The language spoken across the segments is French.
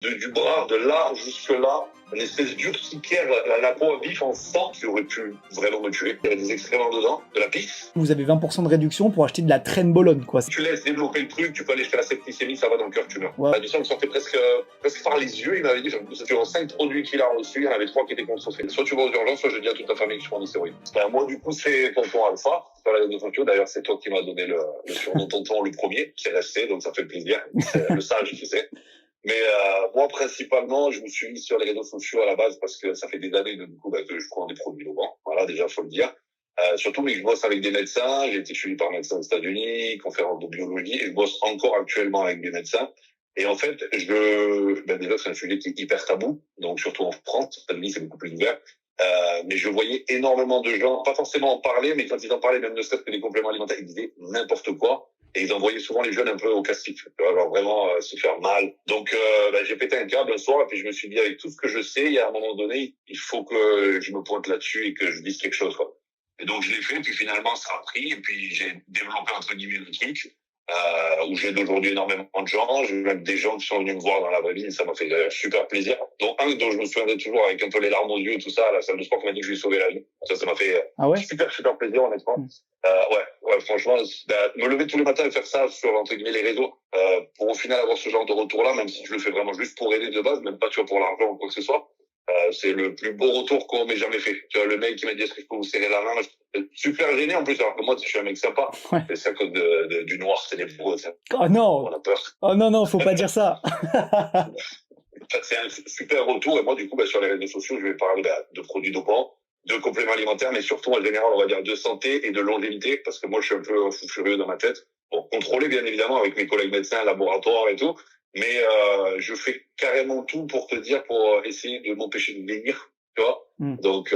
du bras, de là jusque là, une espèce d'urticaire, la peau à vif en sang qui aurait pu vraiment me tuer. Il y avait des excréments dedans, de la pisse. Vous avez 20% de réduction pour acheter de la Trenbolone, quoi. Si tu laisses développer le truc, tu peux aller jusqu'à la septicémie, ça va dans le cœur, tu meurs. Ouais. Du sang me sortait presque par les yeux. Il m'avait dit, sur 5 produits qu'il a reçus, il y en avait 3 qui étaient concentrés. Soit tu vas aux urgences, soit je dis à toute ta famille que tu prends des stéroïdes. Moi, du coup, c'est Tonton Alpha, sur la réseaux sociaux. D'ailleurs, c'est toi qui m'as donné le surnom Tonton, le premier, qui est resté, donc ça fait plaisir. C'est le sage, tu sais. Mais moi, principalement, je me suis mis sur les réseaux sociaux à la base parce que ça fait des années du coup, que je prends des produits innovants. Voilà, déjà, faut le dire. Surtout, mais je bosse avec des médecins. J'ai été suivi par un médecin aux États-Unis, conférence de biologie, et je bosse encore actuellement avec des médecins. Et en fait, déjà, c'est un sujet qui est hyper tabou, donc surtout en France. Aux États-Unis, c'est beaucoup plus ouvert. Mais je voyais énormément de gens, pas forcément en parler, mais quand ils en parlaient, même ne serait-ce que des compléments alimentaires, ils disaient n'importe quoi. Et ils envoyaient souvent les jeunes un peu au casse-pipe, alors vraiment se faire mal. Donc j'ai pété un câble un soir et puis je me suis dit avec tout ce que je sais, il y a un moment donné, il faut que je me pointe là-dessus et que je dise quelque chose, quoi. Et donc je l'ai fait, puis finalement ça a pris, et puis j'ai développé entre guillemets le truc, où j'aide aujourd'hui énormément de gens. J'ai même des gens qui sont venus me voir dans la vraie vie, et ça m'a fait super plaisir. Donc un dont je me souviendrai toujours avec un peu les larmes aux yeux et tout ça, à la salle de sport qui m'a dit que je lui ai sauvé la vie. Ça m'a fait super plaisir, honnêtement. Ouais, franchement, me lever tous les matins et faire ça sur entre guillemets les réseaux, pour au final avoir ce genre de retour-là, même si je le fais vraiment juste pour aider de base, même pas tu vois pour l'argent ou quoi que ce soit. C'est le plus beau retour qu'on m'ait jamais fait. Tu vois, le mec qui m'a dit est-ce que je peux vous serrer la main, super gêné en plus, alors que moi je suis un mec sympa. Ouais. C'est à cause du noir ténébreux. Oh non. On a peur. Oh non, faut pas dire ça. C'est un super retour, et moi du coup sur les réseaux sociaux je vais parler de produits dopants, de compléments alimentaires, mais surtout en général on va dire de santé et de longévité, parce que moi je suis un peu fou furieux dans ma tête. Bon, contrôlé bien évidemment avec mes collègues médecins, laboratoire et tout, mais je fais carrément tout pour te dire, pour essayer de m'empêcher de vieillir, tu vois. Donc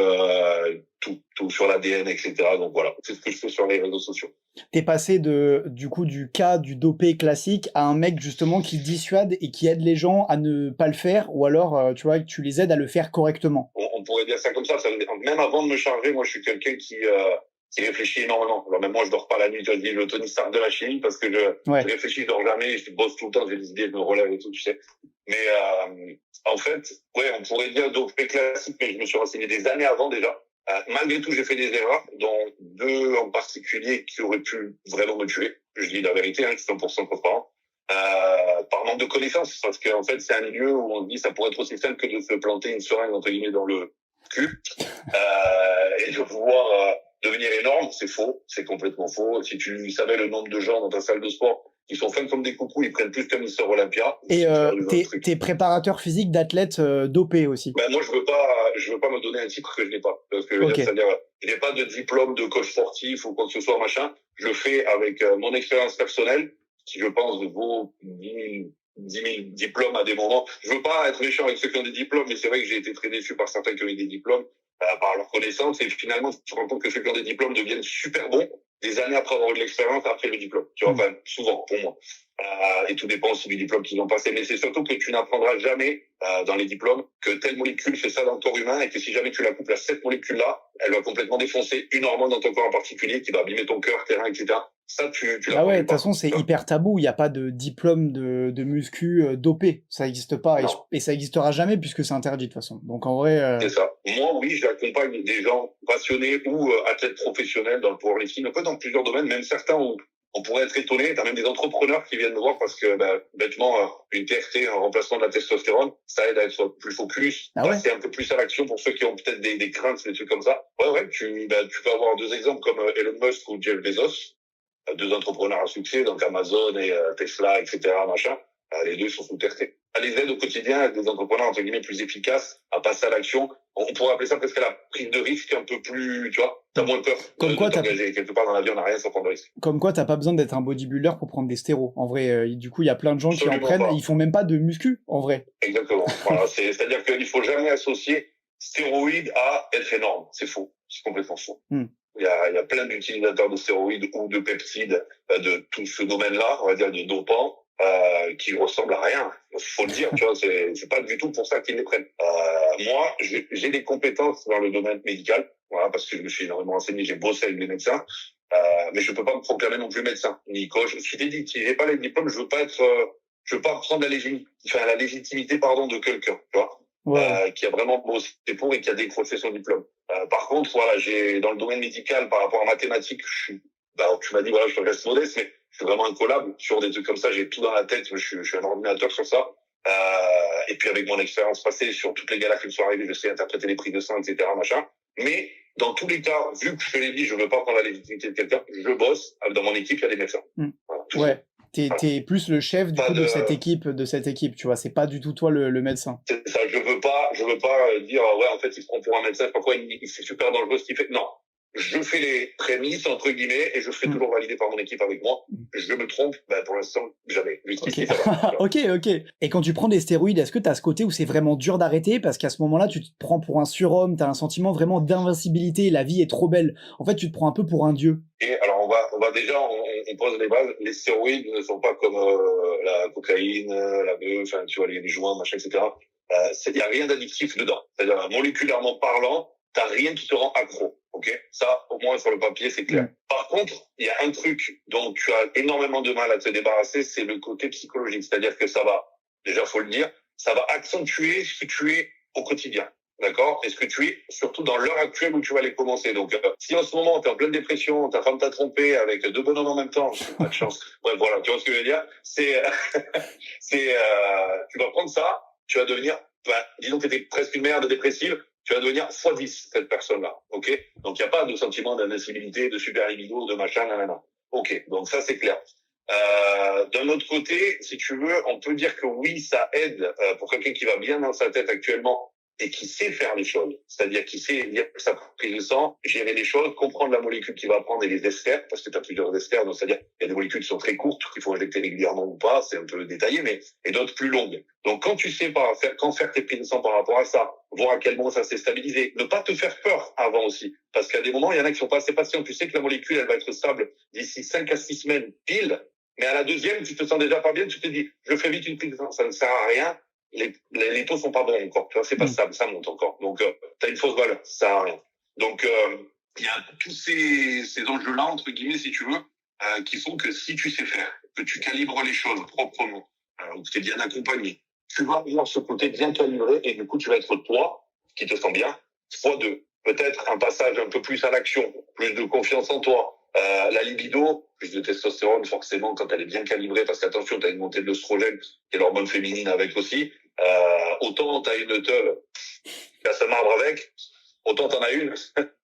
tout sur l'ADN, etc. Donc voilà, c'est ce que je fais sur les réseaux sociaux. T'es passé du cas du dopé classique à un mec justement qui dissuade et qui aide les gens à ne pas le faire, ou alors tu vois, tu les aides à le faire correctement. On pourrait dire ça comme ça. Même avant de me charger, moi je suis quelqu'un qui réfléchit énormément. Alors même moi je dors pas la nuit, je dis le Tony Stark de la chimie, parce que je réfléchis, je dors jamais, je bosse tout le temps, j'ai des idées, je me relève et tout, tu sais. Mais en fait, on pourrait dire dopé classique, mais je me suis renseigné des années avant déjà. Malgré tout, j'ai fait des erreurs, dont 2 en particulier qui auraient pu vraiment me tuer. Je dis la vérité, je suis 100% transparent. Par manque de connaissances, parce qu'en fait, c'est un lieu où on dit ça pourrait être aussi simple que de se planter une seringue entre guillemets dans le cul, et de pouvoir devenir énorme. C'est faux, c'est complètement faux. Si tu savais le nombre de gens dans ta salle de sport qui sont fins comme des coucous, ils prennent plus qu'un Mister Olympia. Et t'es préparateur physique d'athlètes dopés aussi. Moi je veux pas me donner un titre que je n'ai pas, parce que c'est-à-dire je n'ai pas de diplôme de coach sportif ou quoi que ce soit machin. Je le fais avec mon expérience personnelle, qui je pense vaut 10 000 diplômes à des moments. Je veux pas être méchant avec ceux qui ont des diplômes, mais c'est vrai que j'ai été très déçu par certains qui ont eu des diplômes, par leur connaissance, et finalement tu te rends compte que ceux qui ont des diplômes deviennent super bons des années après avoir eu de l'expérience après le diplôme. Tu vois, enfin, souvent pour moi. Et tout dépend aussi du diplôme qu'ils ont passé, mais c'est surtout que tu n'apprendras jamais dans les diplômes que telle molécule fait ça dans le corps humain, et que si jamais tu la couples à cette molécule-là, elle va complètement défoncer une hormone dans ton corps en particulier qui va abîmer ton cœur, tes reins, etc. Ça, tu Ah ouais, de toute façon, c'est hyper tabou. Il n'y a pas de diplôme de muscu dopé. Ça n'existe pas. Et ça n'existera jamais puisque c'est interdit de toute façon. Donc en vrai... C'est ça. Moi, oui, j'accompagne des gens passionnés ou athlètes professionnels dans le powerlifting, un peu dans plusieurs domaines, même certains où on pourrait être étonné. T'as même des entrepreneurs qui viennent me voir parce que, bêtement, une TRT, un remplacement de la testostérone, ça aide à être plus focus, passer un peu plus à l'action pour ceux qui ont peut-être des craintes, des trucs comme ça. Tu peux avoir 2 exemples comme Elon Musk ou Jeff Bezos, 2 entrepreneurs à succès, donc Amazon et Tesla, etc., machin. Les 2 sont sous TRT. À les aides au quotidien avec des entrepreneurs entre guillemets plus efficaces à passer à l'action. On pourrait appeler ça presque la prise de risque un peu plus, tu vois, t'as moins peur de t'engager. Quelque part dans la vie, on n'a rien sans prendre de risque. Comme quoi, t'as pas besoin d'être un bodybuilder pour prendre des stéros. En vrai, du coup, il y a plein de gens qui en prennent et ils font même pas de muscu, en vrai. Exactement. Voilà, c'est-à-dire qu'il faut jamais associer stéroïdes à être énorme. C'est faux. C'est complètement faux. Il y a plein d'utilisateurs de stéroïdes ou de peptides, de tout ce domaine-là, on va dire de dopants, qui ressemblent à rien. Faut le dire, tu vois, c'est pas du tout pour ça qu'ils les prennent. Moi, j'ai des compétences dans le domaine médical, voilà, parce que je me suis énormément renseigné, j'ai bossé avec des médecins, mais je peux pas me proclamer non plus médecin, ni coach. Si j'ai pas les diplômes, je veux pas être je veux pas prendre la légitimité, pardon, de quelqu'un, tu vois, qui a vraiment bossé pour et qui a décroché son diplôme. Par contre, voilà, dans le domaine médical, par rapport à mathématiques, tu m'as dit, voilà, je reste modeste, mais je suis vraiment incollable sur des trucs comme ça. J'ai tout dans la tête. Je suis un ordinateur sur ça. Et puis avec mon expérience passée sur toutes les galères qui me sont arrivées, je sais interpréter les prises de sang, etc., machin. Mais dans tous les cas, vu que je te l'ai dit, je veux pas prendre la légitimité de quelqu'un, je bosse. Dans mon équipe, il y a des médecins. Voilà, T'es plus le chef du coup de cette équipe, tu vois. C'est pas du tout toi le médecin. C'est ça. Je veux pas dire ouais, en fait, il se prend pour un médecin. Pourquoi c'est super dangereux ce qu'il fait. Non. Je fais les prémices, entre guillemets, et je fais toujours valider par mon équipe avec moi. Je me trompe, pour l'instant, jamais. Okay. Ok. Et quand tu prends des stéroïdes, est-ce que tu as ce côté où c'est vraiment dur d'arrêter parce qu'à ce moment-là, tu te prends pour un surhomme, tu as un sentiment vraiment d'invincibilité, la vie est trop belle. En fait, tu te prends un peu pour un dieu. Et alors, on va déjà, on pose les bases. Les stéroïdes ne sont pas comme la cocaïne, la bœuf, tu vois, les joints, machin, etc. Il y a rien d'addictif dedans. C'est-à-dire, moléculairement parlant, t'as rien qui te rend accro. Ok, ça, au moins sur le papier, c'est clair. Par contre, il y a un truc dont tu as énormément de mal à te débarrasser, c'est le côté psychologique. C'est-à-dire que ça va, déjà faut le dire, ça va accentuer ce que tu es au quotidien. D'accord? Et ce que tu es, surtout dans l'heure actuelle où tu vas les commencer. Donc, si en ce moment, t'es en pleine dépression, ta femme t'a trompé avec 2 bonhommes en même temps, pas de chance. Bref, voilà, tu vois ce que je veux dire? Tu vas prendre ça, tu vas devenir, disons que t'étais presque une merde dépressive, tu vas devenir x10, cette personne-là. Ok? Donc, il n'y a pas de sentiment d'invincibilité, de super libido, de machin, nanana. Ok. Donc, ça, c'est clair. D'un autre côté, si tu veux, on peut dire que oui, ça aide pour quelqu'un qui va bien dans sa tête actuellement et qui sait faire les choses. C'est-à-dire qui sait lire sa prise de sang, gérer les choses, comprendre la molécule qu'il va prendre et les esters, parce que tu as plusieurs esters, donc c'est-à-dire il y a des molécules qui sont très courtes, qu'il faut injecter régulièrement ou pas, c'est un peu détaillé, et d'autres plus longues. Donc quand tu sais quand faire tes prises de sang par rapport à ça, voir à quel moment ça s'est stabilisé, ne pas te faire peur avant aussi, parce qu'à des moments, il y en a qui sont pas assez patients. Tu sais que la molécule, elle va être stable d'ici 5 à 6 semaines pile, mais à la deuxième, tu te sens déjà pas bien, tu te dis, je fais vite une prise de sang, ça ne sert à rien. Les taux sont pas bons encore, tu vois, c'est pas stable, ça monte encore. Donc, t'as une fausse valeur, ça sert à rien. Donc, il y a tous ces enjeux-là, entre guillemets, si tu veux, qui font que si tu sais faire, que tu calibres les choses proprement, ou que tu es bien accompagné, tu vas avoir ce côté bien calibré et du coup, tu vas être toi, qui te sens bien, fois deux. Peut-être un passage un peu plus à l'action, plus de confiance en toi. La libido, plus de testostérone, forcément, quand elle est bien calibrée, parce qu'attention, tu as une montée de l'œstrogène, qui est l'hormone féminine avec aussi. Autant tu as une teule qui a ce marbre avec, autant t'en as une.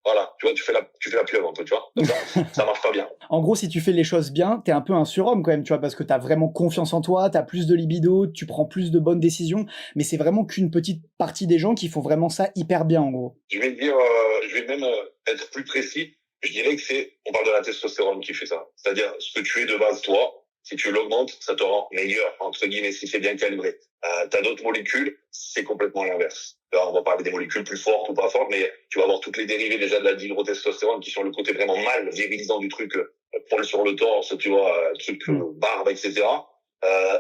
Voilà, tu vois, tu fais la pieuvre un peu, tu vois. Donc ça marche pas bien. En gros, si tu fais les choses bien, t'es un peu un surhomme quand même, tu vois, parce que t'as vraiment confiance en toi, t'as plus de libido, tu prends plus de bonnes décisions, mais c'est vraiment qu'une petite partie des gens qui font vraiment ça hyper bien, en gros. Je vais même être plus précis. Je dirais que on parle de la testostérone qui fait ça. C'est-à-dire, ce que tu es de base, toi, si tu l'augmentes, ça te rend meilleur, entre guillemets, si c'est bien calibré. T'as d'autres molécules, c'est complètement l'inverse. Alors, on va parler des molécules plus fortes ou pas fortes, mais tu vas avoir toutes les dérivées déjà de la dihydrotestostérone qui sont le côté vraiment mal, virilisant du truc, poil sur le torse, tu vois, truc barbe, etc.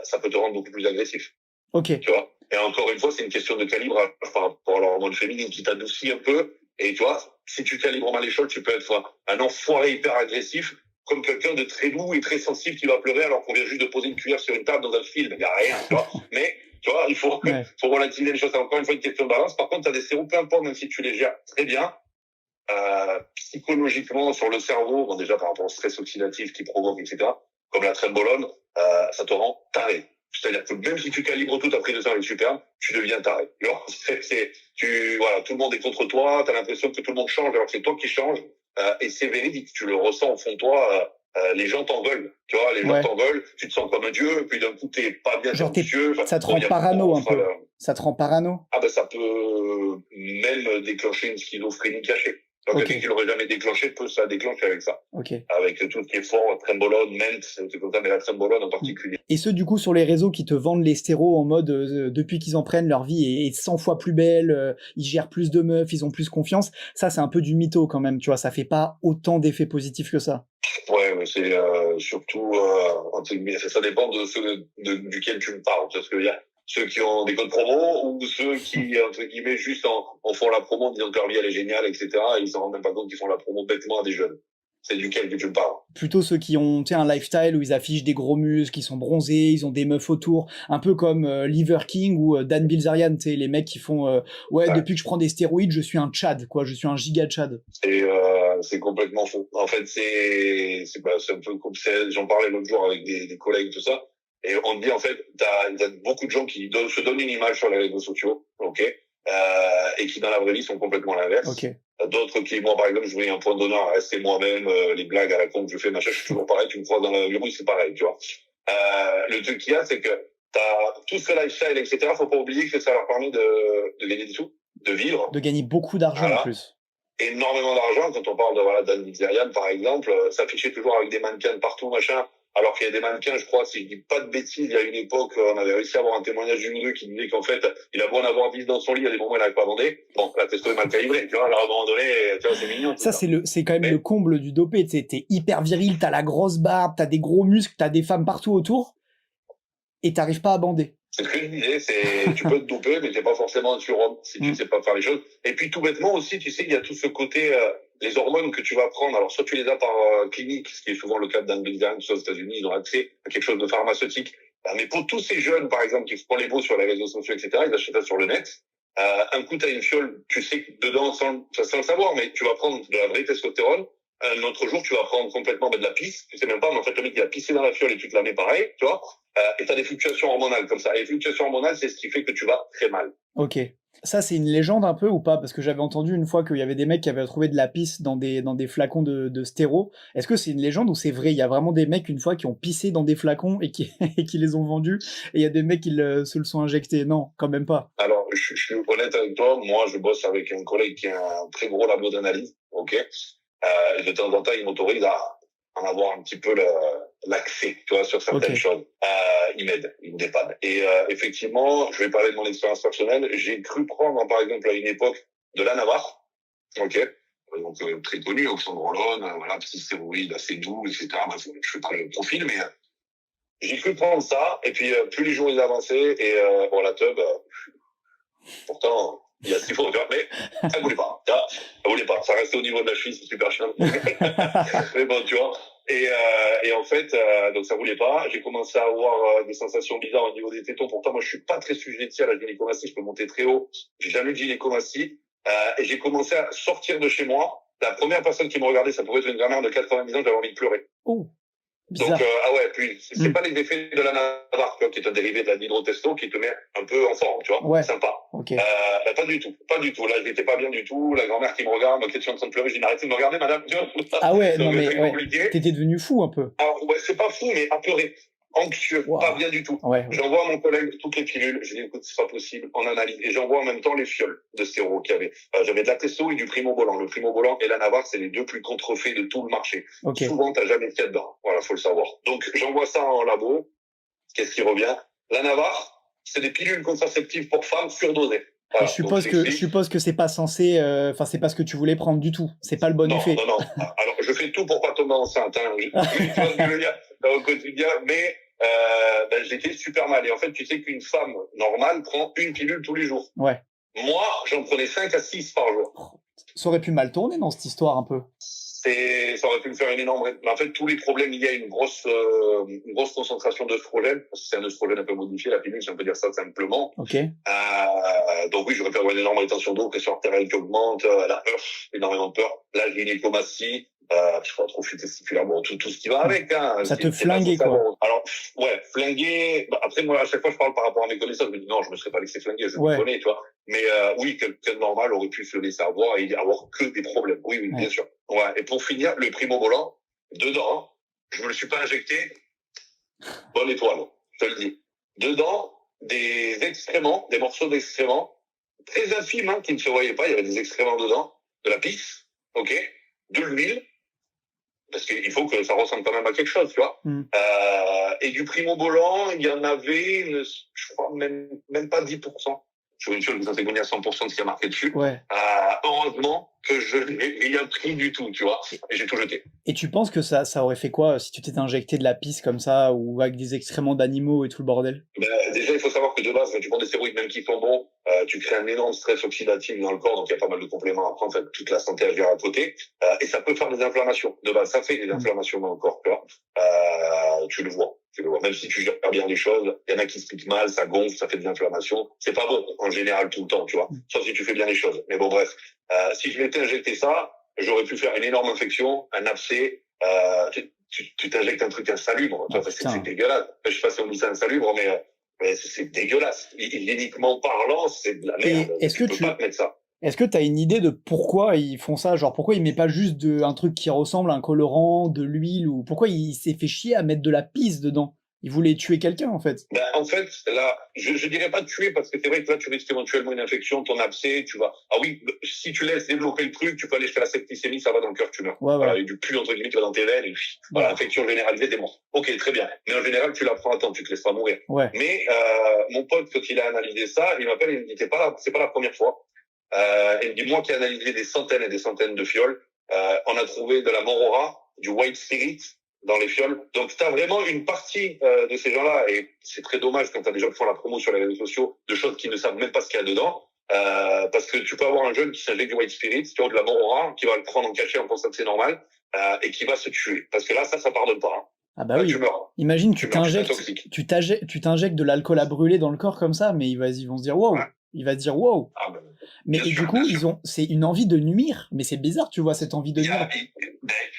Ça peut te rendre beaucoup plus agressif. Ok. Tu vois. Et encore une fois, c'est une question de calibre par rapport à l'hormone féminine qui t'adoucit un peu. Et tu vois, si tu calibres mal les choses, tu peux être un enfoiré hyper agressif, comme quelqu'un de très doux et très sensible qui va pleurer alors qu'on vient juste de poser une cuillère sur une table dans un film. Il n'y a rien, tu vois. Mais, tu vois, il faut relativiser les choses. C'est encore une fois une question de balance. Par contre, tu as des séros, peu importe, même si tu les gères très bien, psychologiquement, sur le cerveau, bon, déjà par rapport au stress oxydatif qui provoque, etc., comme la trembolone, ça te rend taré. C'est-à-dire que même si tu calibres tout, ta prise de sang est superbe, tu deviens taré. Alors, voilà, tout le monde est contre toi, t'as l'impression que tout le monde change alors que c'est toi qui changes, et c'est véridique, tu le ressens au fond de toi, les gens t'en veulent, tu vois, les gens t'en veulent, tu te sens comme un dieu, puis d'un coup t'es pas bien anxieux. Ça te rend parano un peu. Ça te rend parano. Ah ben ça peut même déclencher une schizophrénie cachée. Donc quelqu'un qui l'aurait jamais déclenché peut ça déclencher avec ça. Okay. Avec tout ce qui est fort, trembolone, ment, c'est comme ça, mais la trembolone en particulier. Et ceux du coup sur les réseaux qui te vendent les stéros en mode depuis qu'ils en prennent, leur vie est 100 fois plus belle, ils gèrent plus de meufs, ils ont plus confiance, ça c'est un peu du mytho quand même, tu vois, ça fait pas autant d'effets positifs que ça. Ouais, mais c'est surtout ça dépend duquel tu me parles, parce que il y a ceux qui ont des codes promo ou ceux qui entre guillemets juste en font la promo en disant que leur vie elle est géniale, etc. Et ils s'en rendent même pas compte qu'ils font la promo bêtement à des jeunes. C'est duquel que tu parles? Plutôt ceux qui ont, tu sais, un lifestyle où ils affichent des gros muscles, qui sont bronzés, ils ont des meufs autour, un peu comme Liver King ou Dan Bilzerian, tu sais, les mecs qui font ouais, Ouais. depuis que je prends des stéroïdes, je suis un Tchad, quoi, je suis un giga Tchad. Et c'est complètement faux. En fait, c'est un peu comme j'en parlais l'autre jour avec des collègues tout ça, et on dit en fait t'as beaucoup de gens qui se donnent une image sur les réseaux sociaux, ok, et qui dans la vraie vie sont complètement l'inverse. Ok. D'autres qui, moi par exemple, je mets un point d'honneur à rester moi-même, les blagues à la con que je fais, machin, je suis toujours pareil, tu me croises dans la rue, c'est pareil, tu vois. Le truc qu'il y a, c'est que t'as tout ce lifestyle, etc. Faut pas oublier que ça leur permet de gagner des sous, de vivre. De gagner beaucoup d'argent en plus. Énormément d'argent. Quand on parle de Dan Bilzerian, par exemple, s'affichait toujours avec des mannequins partout, machin. Alors qu'il y a des mannequins, je crois, si je dis pas de bêtises, il y a une époque, on avait réussi à avoir un témoignage d'une rue qui disait qu'en fait, il a beau en avoir 10 dans son lit, il y a des moments où il n'arrive pas à bander. Bon, la testo est mal calibrée, tu vois, alors à un moment donné, tu vois, c'est mignon. Ça, c'est quand même le comble du dopé, tu sais, t'es hyper viril, t'as la grosse barbe, t'as des gros muscles, t'as des femmes partout autour, et t'arrives pas à bander. C'est ce que je disais, tu peux te doper, mais t'es pas forcément un surhomme si tu sais pas faire les choses. Et puis tout bêtement aussi, tu sais, il y a tout ce côté, les hormones que tu vas prendre. Alors soit tu les as par clinique, ce qui est souvent le cas Dan Bilzerian, soit aux États-Unis, ils ont accès à quelque chose de pharmaceutique. Mais pour tous ces jeunes, par exemple, qui font les beaux sur les réseaux sociaux, etc., ils achètent ça sur le net. Un coup, t'as une fiole, tu sais que dedans, sans le savoir, mais tu vas prendre de la vraie testostérone. Un autre jour, tu vas prendre complètement de la pisse. Tu sais même pas, mais en fait, le mec, il a pissé dans la fiole et tu te la mets pareil, tu vois. Et t'as des fluctuations hormonales comme ça. Et les fluctuations hormonales, c'est ce qui fait que tu vas très mal. Ok. Ça, c'est une légende un peu ou pas? Parce que j'avais entendu une fois qu'il y avait des mecs qui avaient trouvé de la pisse dans des flacons de stéro. Est-ce que c'est une légende ou c'est vrai? Il y a vraiment des mecs, une fois, qui ont pissé dans des flacons et qui, et qui les ont vendus, et il y a des mecs qui se le sont injectés. Non, quand même pas. Alors, je suis honnête avec toi. Moi, je bosse avec un collègue qui a un très gros labo d'analyse. Ok. Et de temps en temps, il m'autorise à en avoir un petit peu l'accès, tu vois, sur certaines choses. Il m'aide, il me dépanne. Et effectivement, je vais parler de mon expérience personnelle. J'ai cru prendre, par exemple, à une époque, de la Navarre, ok, donc très connu, oxandrolone, voilà, petit stéroïde assez doux, etc. Bah, je fais pas le profil, mais j'ai cru prendre ça. Et puis plus les jours ils avançaient, et bon, la teub, pourtant, il y a ce qu'il faut, tu vois, mais elle voulait pas. Tu vois, elle voulait pas. Ça restait au niveau de la cheville, c'est super chiant. Mais bon, tu vois. Et en fait, donc ça voulait pas. J'ai commencé à avoir des sensations bizarres au niveau des tétons. Pourtant, moi, je suis pas très sujetti à la gynécomastie. Je peux monter très haut. J'ai jamais eu de gynécomastie. Et j'ai commencé à sortir de chez moi. La première personne qui me regardait, ça pouvait être une grand-mère de 90 ans, j'avais envie de pleurer. Oh. Bizarre. Donc, ah ouais, puis c'est pas les effets de la Navarre, tu vois, qui est un dérivé de la hydrotesto qui te met un peu en forme, tu vois. Ouais. Sympa. Okay. Bah, pas du tout, pas du tout. Là, j'étais pas bien du tout. La grand-mère qui me regarde, ma question en train de pleurer, j'ai dit arrêtez de me regarder, madame. Ah ouais, donc, non mais ouais. T'étais devenu fou un peu. Alors, ouais, c'est pas fou, mais apeuré, anxieux, pas bien du tout. Ouais. J'envoie à mon collègue toutes les pilules. Je dis écoute, c'est pas possible, on analyse. Et j'envoie en même temps les fioles de stéro qu'il y avait. J'avais de la testo et du primobolan. Le primobolan et la Navarre, c'est les deux plus contrefaits de tout le marché. Okay. Souvent, t'as jamais de cas dedans. Voilà, faut le savoir. Donc, j'envoie ça en labo. Qu'est-ce qui revient? La Navarre, c'est des pilules contraceptives pour femmes surdosées. Voilà, je suppose que c'est pas censé, enfin c'est pas ce que tu voulais prendre du tout. C'est pas le bon effet. Non. Alors je fais tout pour pas tomber enceinte. Hein. Tu vois ce que je veux dire au quotidien, mais j'étais super mal. Et en fait, tu sais qu'une femme normale prend une pilule tous les jours. Ouais. Moi, j'en prenais 5 à 6 par jour. Ça aurait pu mal tourner dans cette histoire un peu. Ça aurait pu me faire une énorme. En fait, tous les problèmes, il y a une grosse concentration d'œstrogène, parce que c'est un œstrogène un peu modifié, la pilule, si on peut dire ça simplement. Ok. Donc oui, j'aurais pu avoir une énorme rétention d'eau, pression artérielle qui augmente, la peur, énormément de peur, la gynécomastie, je suis pas trop testiculaire, bon, tout ce qui va avec. Hein, ça te flinguait, quoi. Alors, ouais, flinguer. Bah, après, moi, à chaque fois, je parle par rapport à mes connaissances, je me dis non, je me serais pas laissé flinguer, je me connais, tu vois. Mais oui, quelqu'un de normal aurait pu se laisser avoir et avoir que des problèmes. Oui, bien sûr. Ouais. Et pour finir, le primobolan, dedans, je me le suis pas injecté. Bonne étoile, je te le dis. Dedans, des excréments, des morceaux d'excréments, très infimes, hein, qui ne se voyaient pas. Il y avait des excréments dedans, de la pisse, ok, de l'huile, parce qu'il faut que ça ressemble quand même à quelque chose, tu vois. Et du primobolan, il y en avait, je crois, même pas 10%. sur une fiole que ça fait gagner à 100% de ce qui a marqué dessus. Ouais. Heureusement que je n'ai rien pris du tout, tu vois, et j'ai tout jeté. Et tu penses que ça aurait fait quoi si tu t'étais injecté de la pisse comme ça ou avec des excréments d'animaux et tout le bordel? Déjà, il faut savoir que de base, quand tu prends des stéroïdes, même qui sont bons, tu crées un énorme stress oxydatif dans le corps, donc il y a pas mal de compléments à prendre, en fait, toute la santé à gérer à côté, et ça peut faire des inflammations. De base, ça fait des inflammations dans le corps, tu vois. Tu le vois. Même si tu gères bien les choses, il y en a qui se piquent mal, ça gonfle, ça fait des inflammations. C'est pas bon, en général, tout le temps, tu vois. Sauf si tu fais bien les choses. Mais bon, bref. Si je m'étais injecté ça, j'aurais pu faire une énorme infection, un abcès, tu t'injectes un truc insalubre. C'est dégueulasse. Je sais pas si on dit ça insalubre, mais c'est dégueulasse. Hygiéniquement parlant, c'est de la merde. Et est-ce que peux pas te mettre ça. Est-ce que tu as une idée de pourquoi ils font ça? Genre, pourquoi ils mettent pas juste un truc qui ressemble à un colorant, de l'huile, ou pourquoi il s'est fait chier à mettre de la pisse dedans? Il voulait tuer quelqu'un, en fait. En fait, là, je dirais pas tuer, parce que c'est vrai que là, tu risques éventuellement une infection, ton abcès, tu vas... Ah oui, si tu laisses développer le truc, tu peux aller jusqu'à la septicémie, ça va dans le cœur, tu meurs. Ouais. Voilà, il y a du pus, entre guillemets, qui va dans tes veines, et voilà, infection généralisée, t'es mort. Ok, très bien. Mais en général, tu la prends à temps, tu te laisses pas mourir. Ouais. Mais mon pote, quand il a analysé ça, il m'appelle, il me dit, c'est pas la première fois. Il me dit, moi qui ai analysé des centaines et des centaines de fioles, on a trouvé de la morora, du white spirit, dans les fioles. Donc, tu as vraiment une partie de ces gens-là, et c'est très dommage quand tu as des gens qui font la promo sur les réseaux sociaux de choses qu'ils ne savent même pas ce qu'il y a dedans, parce que tu peux avoir un jeune qui s'injecte du white spirit, tu vois, de la morora, qui va le prendre en cachet en pensant que c'est normal, et qui va se tuer. Parce que là, ça pardonne pas. Hein. Ah bah là, oui. tu meurs. Imagine, tu t'injectes de l'alcool à brûler dans le corps comme ça, mais ils vont se dire wow. Ouais. Il va se dire wow. Ah ben, mais et du coup, c'est une envie de nuire, mais c'est bizarre, tu vois, cette envie de nuire.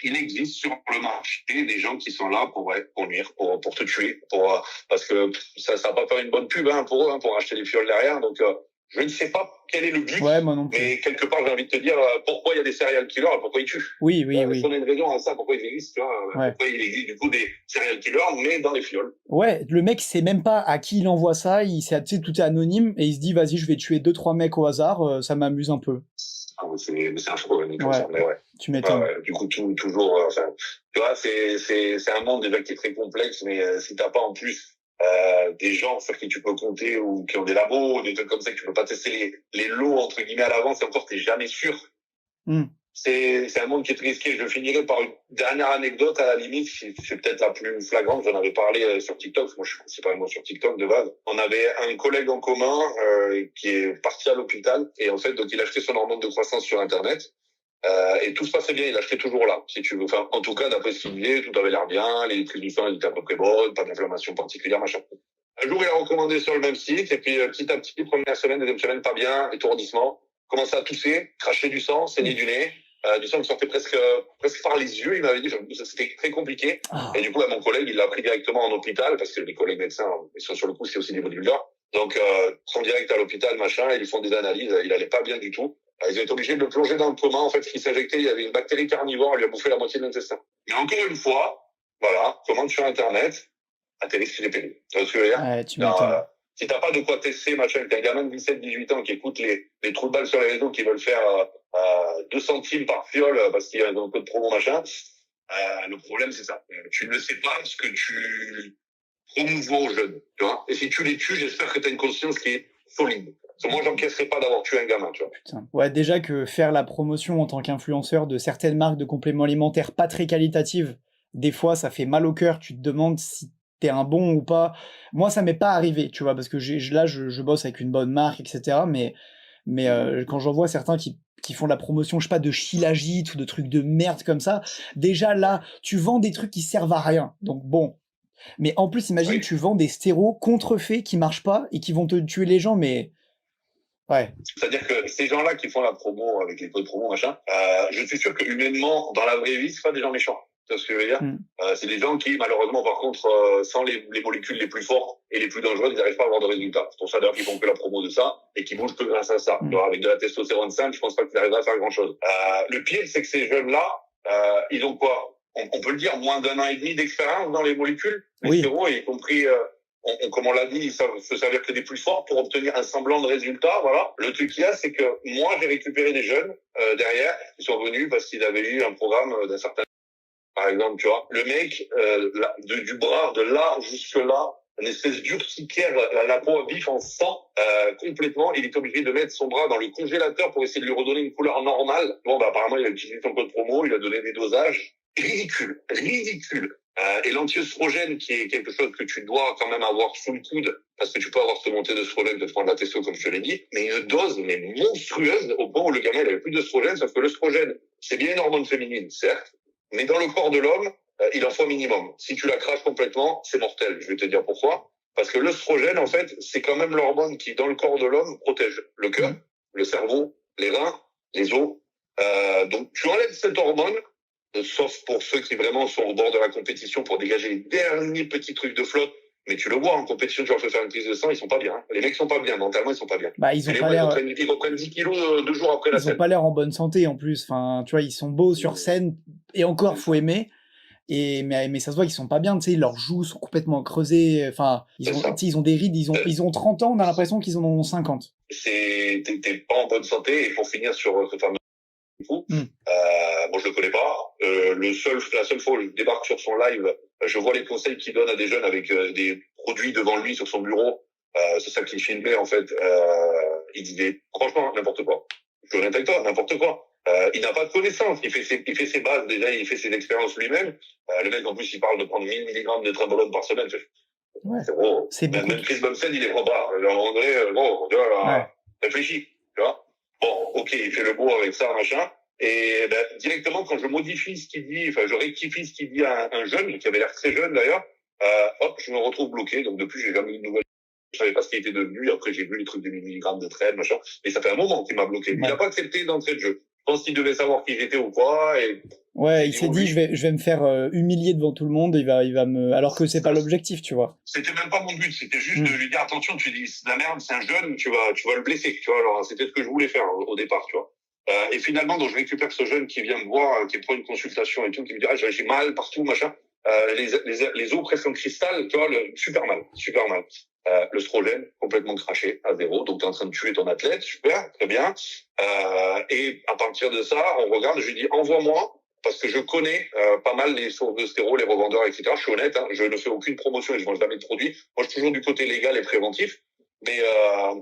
Il existe sur le marché des gens qui sont là pour nuire, pour te tuer, parce que ça va pas faire une bonne pub pour eux, pour acheter des fioles derrière. Donc je ne sais pas quel est le but, ouais, moi non plus. Mais quelque part j'ai envie de te dire pourquoi il y a des serial killers et pourquoi ils tuent. Oui. Si on a une raison à ça, pourquoi ils existent, tu vois, pourquoi il existe du coup des serial killers, mais dans les fioles. Ouais, le mec sait même pas à qui il envoie ça, tout est anonyme, et il se dit vas-y, je vais tuer 2-3 mecs au hasard, ça m'amuse un peu. Ah, c'est affreux, comme ça, mais ouais. Tu m'étonnes. Du coup, toujours, tu vois, c'est un monde déjà qui est très complexe, mais si t'as pas en plus des gens sur qui tu peux compter ou qui ont des labos, des trucs comme ça, que tu peux pas tester les lots entre guillemets à l'avance, et encore t'es jamais sûr. C'est un monde qui est très risqué. Je finirai par une dernière anecdote à la limite, c'est peut-être la plus flagrante. J'en avais parlé sur TikTok. Moi, je suis principalement sur TikTok de base. On avait un collègue en commun qui est parti à l'hôpital et en fait, donc il a acheté son hormone de croissance sur Internet. Et tout se passait bien, il achetait toujours là, si tu veux. Enfin, en tout cas, d'après ce qu'il disait, tout avait l'air bien, les prises du sang étaient à peu près bonnes, pas d'inflammation particulière, machin. Un jour, il a recommandé sur le même site, et puis petit à petit, première semaine, deuxième semaine, pas bien, étourdissement, commençait à tousser, cracher du sang, saigner du nez, du sang qui sortait presque par les yeux, il m'avait dit, c'était très compliqué. Et du coup, mon collègue, il l'a pris directement en hôpital, parce que les collègues médecins, ils sont sur le coup, c'est aussi des bodybuilders. Donc, ils sont direct à l'hôpital, machin, et ils font des analyses, il allait pas bien du tout. Ils ont été obligés de le plonger dans le coma. En fait, ce qui s'injectait, il y avait une bactérie carnivore, elle lui a bouffé la moitié de l'intestin. Mais encore une fois, voilà, commande sur Internet, atterrisse sur les pénis. Tu vois ce que je veux dire? Ouais, tu m'étonnes. Si t'as pas de quoi tester, machin, que t'as un gamin de 17-18 ans qui écoute les trous de balles sur les réseaux, qui veulent faire 2 centimes par fiole parce qu'il y a un code promo, machin, le problème, c'est ça. Tu ne sais pas ce que tu promouvois aux jeunes, tu vois. Et si tu les tues, j'espère que t'as une conscience qui est solide. Moi, j'encaisserais pas d'avoir tué un gamin, tu vois. Putain. Ouais, déjà que faire la promotion en tant qu'influenceur de certaines marques de compléments alimentaires pas très qualitatives, des fois, ça fait mal au cœur. Tu te demandes si t'es un bon ou pas. Moi, ça m'est pas arrivé, tu vois, parce que je bosse avec une bonne marque, etc. Mais quand j'en vois certains qui font de la promotion, je sais pas, de Shilajit ou de trucs de merde comme ça, déjà là, tu vends des trucs qui servent à rien. Donc bon. Mais en plus, imagine, tu vends des stéros contrefaits qui marchent pas et qui vont te tuer les gens, mais... Ouais. C'est-à-dire que ces gens-là qui font la promo avec les codes promo, machin, je suis sûr que humainement, dans la vraie vie, c'est pas des gens méchants. Tu vois ce que je veux dire? C'est des gens qui, malheureusement, par contre, sans les molécules les plus fortes et les plus dangereuses, ils n'arrivent pas à avoir de résultats. C'est pour ça, d'ailleurs, qu'ils font que la promo de ça et qu'ils bougent que grâce à ça. Alors, avec de la testostérone simple, je pense pas qu'ils arrivent à faire grand-chose. Le pire, c'est que ces jeunes-là, ils ont quoi? On peut le dire, moins d'1 an et demi d'expérience dans les molécules, les stéroïdes, y compris... comme on l'a dit, il faut servir que des plus forts pour obtenir un semblant de résultat, voilà. Le truc qu'il y a, c'est que moi, j'ai récupéré des jeunes derrière qui sont venus parce qu'ils avaient eu un programme d'un certain... Par exemple, tu vois, le mec, du bras, de là jusque là, une espèce d'urticaire, la peau à vif en sang, complètement. Il est obligé de mettre son bras dans le congélateur pour essayer de lui redonner une couleur normale. Bon, bah, apparemment, il a utilisé son code promo, il a donné des dosages. Ridicule, ridicule. Et l'anti-œstrogène, qui est quelque chose que tu dois quand même avoir sous le coude, parce que tu peux avoir cette montée d'œstrogène de prendre la testo, comme je te l'ai dit, mais une dose, mais monstrueuse, au point où le gamin, il avait plus d'œstrogène, sauf que l'œstrogène, c'est bien une hormone féminine, certes, mais dans le corps de l'homme, il en faut un minimum. Si tu la craches complètement, c'est mortel. Je vais te dire pourquoi. Parce que l'œstrogène, en fait, c'est quand même l'hormone qui, dans le corps de l'homme, protège le cœur, le cerveau, les reins, les os. Donc, tu enlèves cette hormone, sauf pour ceux qui vraiment sont au bord de la compétition pour dégager les derniers petits trucs de flotte. Mais tu le vois, en compétition, tu leur fais faire une prise de sang, ils sont pas bien. Hein. Les mecs sont pas bien, mentalement, ils sont pas bien. Bah, ils reprennent 10 kilos 2 jours après la scène. Ils ont pas l'air en bonne santé, en plus. Enfin, tu vois, ils sont beaux sur scène, et encore, faut aimer. Mais ça se voit qu'ils sont pas bien, tu sais, leurs joues sont complètement creusées, enfin, ils ont des rides, ils ont 30 ans, on a l'impression qu'ils en ont 50. T'es pas en bonne santé, et pour finir sur ce fameux coup, moi je le connais pas, la seule fois où je débarque sur son live, je vois les conseils qu'il donne à des jeunes avec des produits devant lui sur son bureau, c'est ça qu'il filmait en fait, il disait franchement n'importe quoi. Je suis honnête avec toi, n'importe quoi. Il n'a pas de connaissances, il fait ses bases déjà, il fait ses expériences lui-même. Le mec en plus il parle de prendre 1000 mg de trabolone par semaine. Ouais. C'est gros. Même Chris Bumstead il les prend pas. En vrai, bon, tu vois, réfléchis, tu vois. Bon, ok, il fait le beau avec ça, machin. Et ben, directement, quand je modifie ce qu'il dit, enfin, je rectifie ce qu'il dit à un jeune, qui avait l'air très jeune d'ailleurs, hop, je me retrouve bloqué. Donc depuis, j'ai jamais eu de nouvelles. Je savais pas ce qu'il était devenu. Après, j'ai vu les trucs de 1000 mg de traîne, machin. Mais ça fait un moment qu'il m'a bloqué. Il a pas accepté d'entrée de jeu. Je pense qu'il devait savoir qui j'étais ou quoi. Et ouais, il s'est dit, je vais me faire humilier devant tout le monde. Il va me, alors que c'est pas l'objectif, tu vois. C'était même pas mon but. C'était juste de lui dire attention, tu dis c'est de la merde, c'est un jeune, tu vas le blesser, tu vois. Alors c'était ce que je voulais faire au départ, tu vois. Et finalement, donc je récupère ce jeune qui vient me voir, qui prend une consultation et tout, qui me dit ah j'ai mal partout, machin. Les os presque en cristal, tu vois, super mal. L'œstrogène complètement craché à zéro, donc t'es en train de tuer ton athlète, super, très bien. Et à partir de ça, on regarde, je lui dis envoie-moi, parce que je connais pas mal les sources de stéro, les revendeurs, etc. Je suis honnête, hein, je ne fais aucune promotion et je vends jamais de produits. Moi, je suis toujours du côté légal et préventif, mais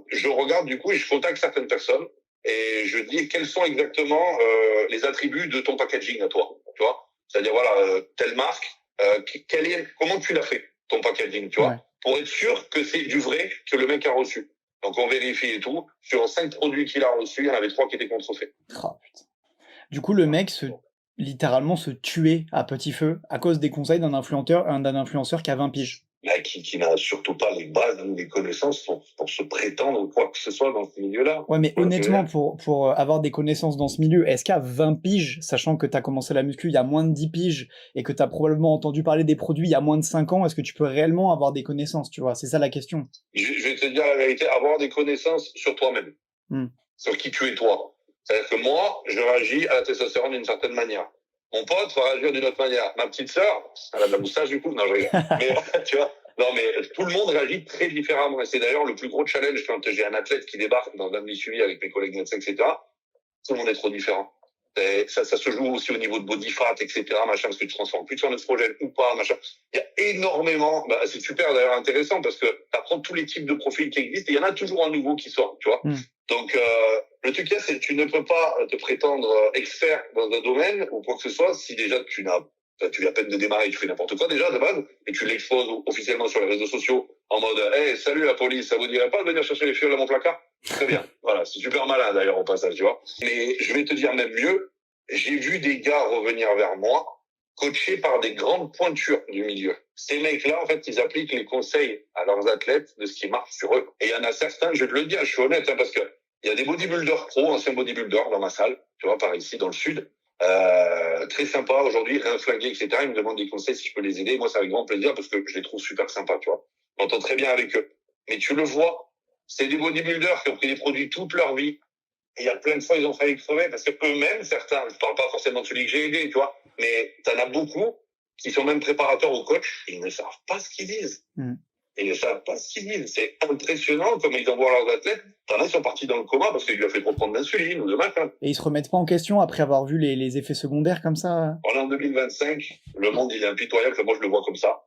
je regarde du coup et je contacte certaines personnes et je dis quels sont exactement les attributs de ton packaging à toi, tu vois. C'est-à-dire voilà, telle marque, comment tu l'as fait ton packaging, tu vois, pour être sûr que c'est du vrai que le mec a reçu. Donc on vérifie et tout. Sur 5 produits qu'il a reçus, il y en avait 3 qui étaient contrefaits. Oh, putain. Du coup, le mec littéralement se tuait à petit feu à cause des conseils d'un influenceur qui a 20 piges. Qui n'a surtout pas les bases ou les connaissances pour se prétendre ou quoi que ce soit dans ce milieu-là. Ouais, mais honnêtement, pour avoir des connaissances dans ce milieu, est-ce qu'à 20 piges, sachant que t'as commencé la muscu il y a moins de 10 piges et que t'as probablement entendu parler des produits il y a moins de 5 ans, est-ce que tu peux réellement avoir des connaissances, tu vois? C'est ça la question. Je vais te dire la vérité, avoir des connaissances sur toi-même. Sur qui tu es toi. C'est-à-dire que moi, je réagis à la testostérone d'une certaine manière. Mon pote va réagir d'une autre manière. Ma petite sœur, elle a de la moustache du coup, non je rigole. Mais tu vois, non mais tout le monde réagit très différemment. Et c'est d'ailleurs le plus gros challenge quand j'ai un athlète qui débarque dans un suivi avec mes collègues médecins, etc. Tout le monde est trop différent. Et ça se joue aussi au niveau de body fat, etc. Machin, parce que tu transformes plus en œstrogène ou pas, machin. Il y a énormément. Bah, c'est super d'ailleurs intéressant parce que tu apprends tous les types de profils qui existent et il y en a toujours un nouveau qui sort, tu vois. Donc le truc là, c'est que tu ne peux pas te prétendre expert dans un domaine ou quoi que ce soit si déjà tu viens à peine de démarrer, tu fais n'importe quoi déjà de base et tu l'exposes officiellement sur les réseaux sociaux en mode hey, salut la police, ça vous dirait pas de venir chercher les fioles à mon placard? Très bien, voilà, c'est super malin d'ailleurs au passage, tu vois. Mais je vais te dire même mieux, j'ai vu des gars revenir vers moi coachés par des grandes pointures du milieu. Ces mecs-là, en fait, ils appliquent les conseils à leurs athlètes de ce qui marche sur eux. Et il y en a certains, je vais te le dire, je suis honnête, hein, parce que il y a des bodybuilders pros, anciens bodybuilders dans ma salle, tu vois, par ici, dans le sud. Très sympa aujourd'hui, rien flingué, etc. Ils me demandent des conseils si je peux les aider. Moi, c'est avec grand plaisir parce que je les trouve super sympas, tu vois. Je m'entends très bien avec eux. Mais tu le vois, c'est des bodybuilders qui ont pris des produits toute leur vie. Et il y a plein de fois, ils ont failli crever parce que eux-mêmes, certains, je parle pas forcément de celui que j'ai aidé, tu vois, mais t'en as beaucoup qui sont même préparateurs ou coachs et ils ne savent pas ce qu'ils disent. Ils ne savent pas ce qu'ils disent. C'est impressionnant comme ils envoient leurs athlètes. T'en as qui sont partis dans le coma parce qu'il lui a fait trop prendre d'insuline ou de machin. Et ils se remettent pas en question après avoir vu les effets secondaires comme ça? On est en 2025. Le monde, il est impitoyable. Moi, je le vois comme ça.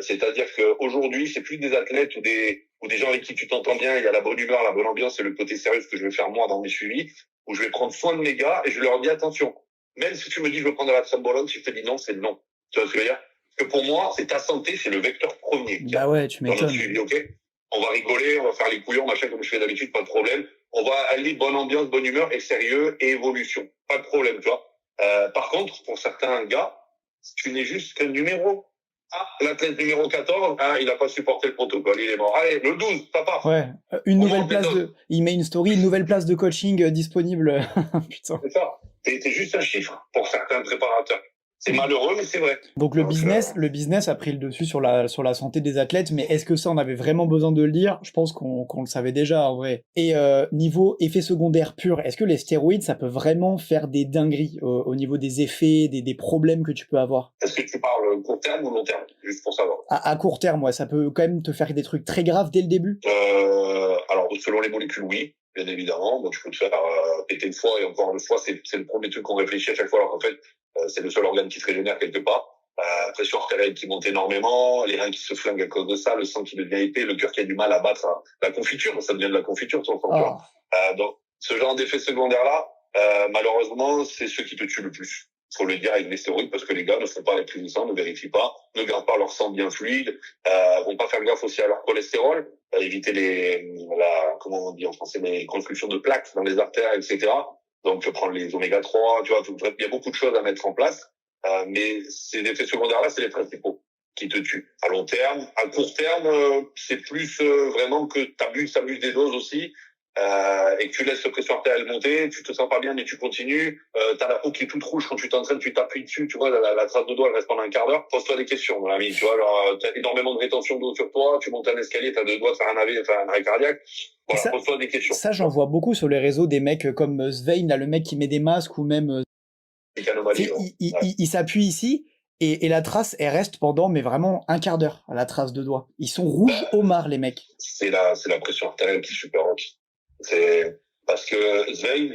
C'est-à-dire qu'aujourd'hui, c'est plus des athlètes ou des gens avec qui tu t'entends bien, il y a la bonne humeur, la bonne ambiance et le côté sérieux que je vais faire moi dans mes suivis, où je vais prendre soin de mes gars et je leur dis attention. Même si tu me dis je veux prendre la trembolone, si je te dis non, c'est non. Tu vois ce que je veux dire? Parce que pour moi, c'est ta santé, c'est le vecteur premier. Bah ouais, tu dans notre m'étonnes. suivi, ok? On va rigoler, on va faire les couillons, machin, comme je fais d'habitude, pas de problème. On va allier bonne ambiance, bonne humeur et sérieux et évolution. Pas de problème, tu vois. Par contre, pour certains gars, tu n'es juste qu'un numéro. Ah, l'athlète numéro 14, il n'a pas supporté le protocole, il est mort. Allez, le 12, papa. Ouais, une nouvelle place de... Il met une story, une nouvelle place de coaching disponible. Putain. C'est ça. T'es juste un chiffre pour certains préparateurs. C'est malheureux, mais c'est vrai. Donc le business a pris le dessus sur la santé des athlètes, mais est-ce que ça, on avait vraiment besoin de le dire? Je pense qu'on le savait déjà, en vrai. Et niveau effet secondaire pur, est-ce que les stéroïdes, ça peut vraiment faire des dingueries au niveau des effets, des problèmes que tu peux avoir? Est-ce que tu parles court terme ou long terme? Juste pour savoir. À court terme, ouais, ça peut quand même te faire des trucs très graves dès le début? Alors, selon les molécules, oui, bien évidemment. Donc, tu peux te faire péter une fois, et encore une fois, c'est le premier truc qu'on réfléchit à chaque fois, alors qu'en fait, c'est le seul organe qui se régénère quelque part. Pression artérielle qui monte énormément, les reins qui se flinguent à cause de ça, le sang qui devient épais, le cœur qui a du mal à battre la confiture, ça devient de la confiture, ton sang. Donc, ce genre d'effet secondaire-là, malheureusement, c'est ceux qui te tuent le plus. Faut le dire avec les stéroïdes, parce que les gars ne font pas les prises de sang, ne vérifient pas, ne gardent pas leur sang bien fluide, vont pas faire gaffe aussi à leur cholestérol, éviter comment on dit en français, les constructions de plaques dans les artères, etc. Donc, prendre les oméga 3, tu vois, il y a beaucoup de choses à mettre en place. Mais ces effets secondaires-là, c'est les principaux qui te tuent. À long terme, à court terme, c'est plus vraiment que t'abuses des doses aussi, et que tu laisses la pression artérielle monter, tu te sens pas bien mais tu continues, t'as la peau qui est toute rouge quand tu t'entraînes, tu t'appuies dessus, tu vois, la trace de doigt elle reste pendant un quart d'heure, pose-toi des questions mon ami, tu vois, alors t'as énormément de rétention d'eau sur toi, tu montes un escalier, t'as deux doigts de faire un arrêt cardiaque, voilà, pose-toi des questions. Ça, j'en vois beaucoup sur les réseaux, des mecs comme Svein, là, le mec qui met des masques, ou même... il s'appuie ici, et la trace, elle reste pendant, mais vraiment un quart d'heure, la trace de doigt. Ils sont rouges homards, les mecs. C'est la pression artérielle qui est super haute. C'est parce que Svein,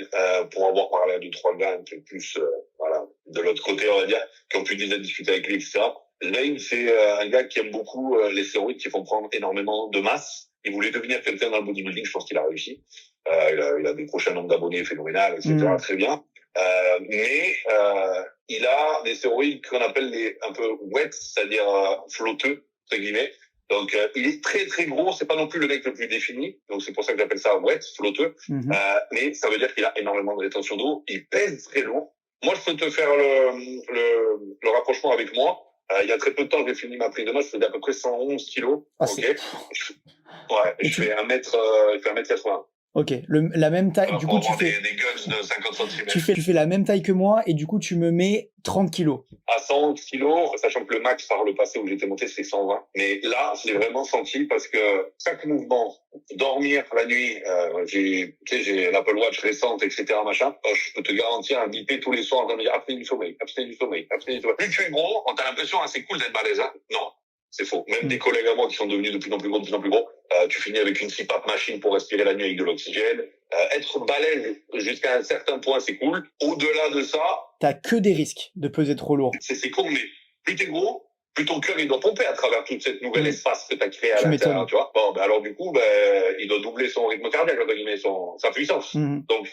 pour avoir parlé à 2-3 gars un peu plus, voilà, de l'autre côté, on va dire, qui ont pu déjà discuter avec lui, etc. Svein, c'est un gars qui aime beaucoup les stéroïdes qui font prendre énormément de masse. Il voulait devenir quelqu'un dans le bodybuilding, je pense qu'il a réussi. Il a des prochains nombres d'abonnés phénoménal, etc. Très bien. Mais il a des stéroïdes qu'on appelle un peu wet, c'est-à-dire flotteux, entre guillemets. Donc il est très très gros, c'est pas non plus le mec le plus défini, donc c'est pour ça que j'appelle ça wet, flotteux. Mais ça veut dire qu'il a énormément de rétention d'eau, il pèse très lourd. Moi je peux te faire le rapprochement avec moi. Il y a très peu de temps, j'ai fini ma prise de masse, je faisais à peu près 111 kilos. Ok. Ouais, je fais 1m80. Ok, la même taille. Alors, du coup, tu fais des guns de 50 cm. Tu fais la même taille que moi et du coup, tu me mets 30 kilos. À 100 kilos, sachant que le max par le passé où j'étais monté, c'est 120. Mais là, je l'ai vraiment senti parce que chaque mouvement, dormir la nuit, j'ai l'Apple Watch récente, etc., machin. Je peux te garantir un bipé tous les soirs en train de me dire apnée du sommeil. Plus tu es gros, on a l'impression, c'est cool d'être balèze, hein. Non. C'est faux. Même des collègues à moi qui sont devenus de plus en plus gros, tu finis avec une CPAP machine pour respirer la nuit avec de l'oxygène. Être balèze jusqu'à un certain point, c'est cool. Au-delà de ça... T'as que des risques de peser trop lourd. C'est con, mais plus t'es gros, plus ton cœur il doit pomper à travers toute cette nouvelle espace que t'as créé à l'intérieur, tu vois. Bon, alors du coup, il doit doubler son rythme cardiaque, entre guillemets, sa puissance. Donc,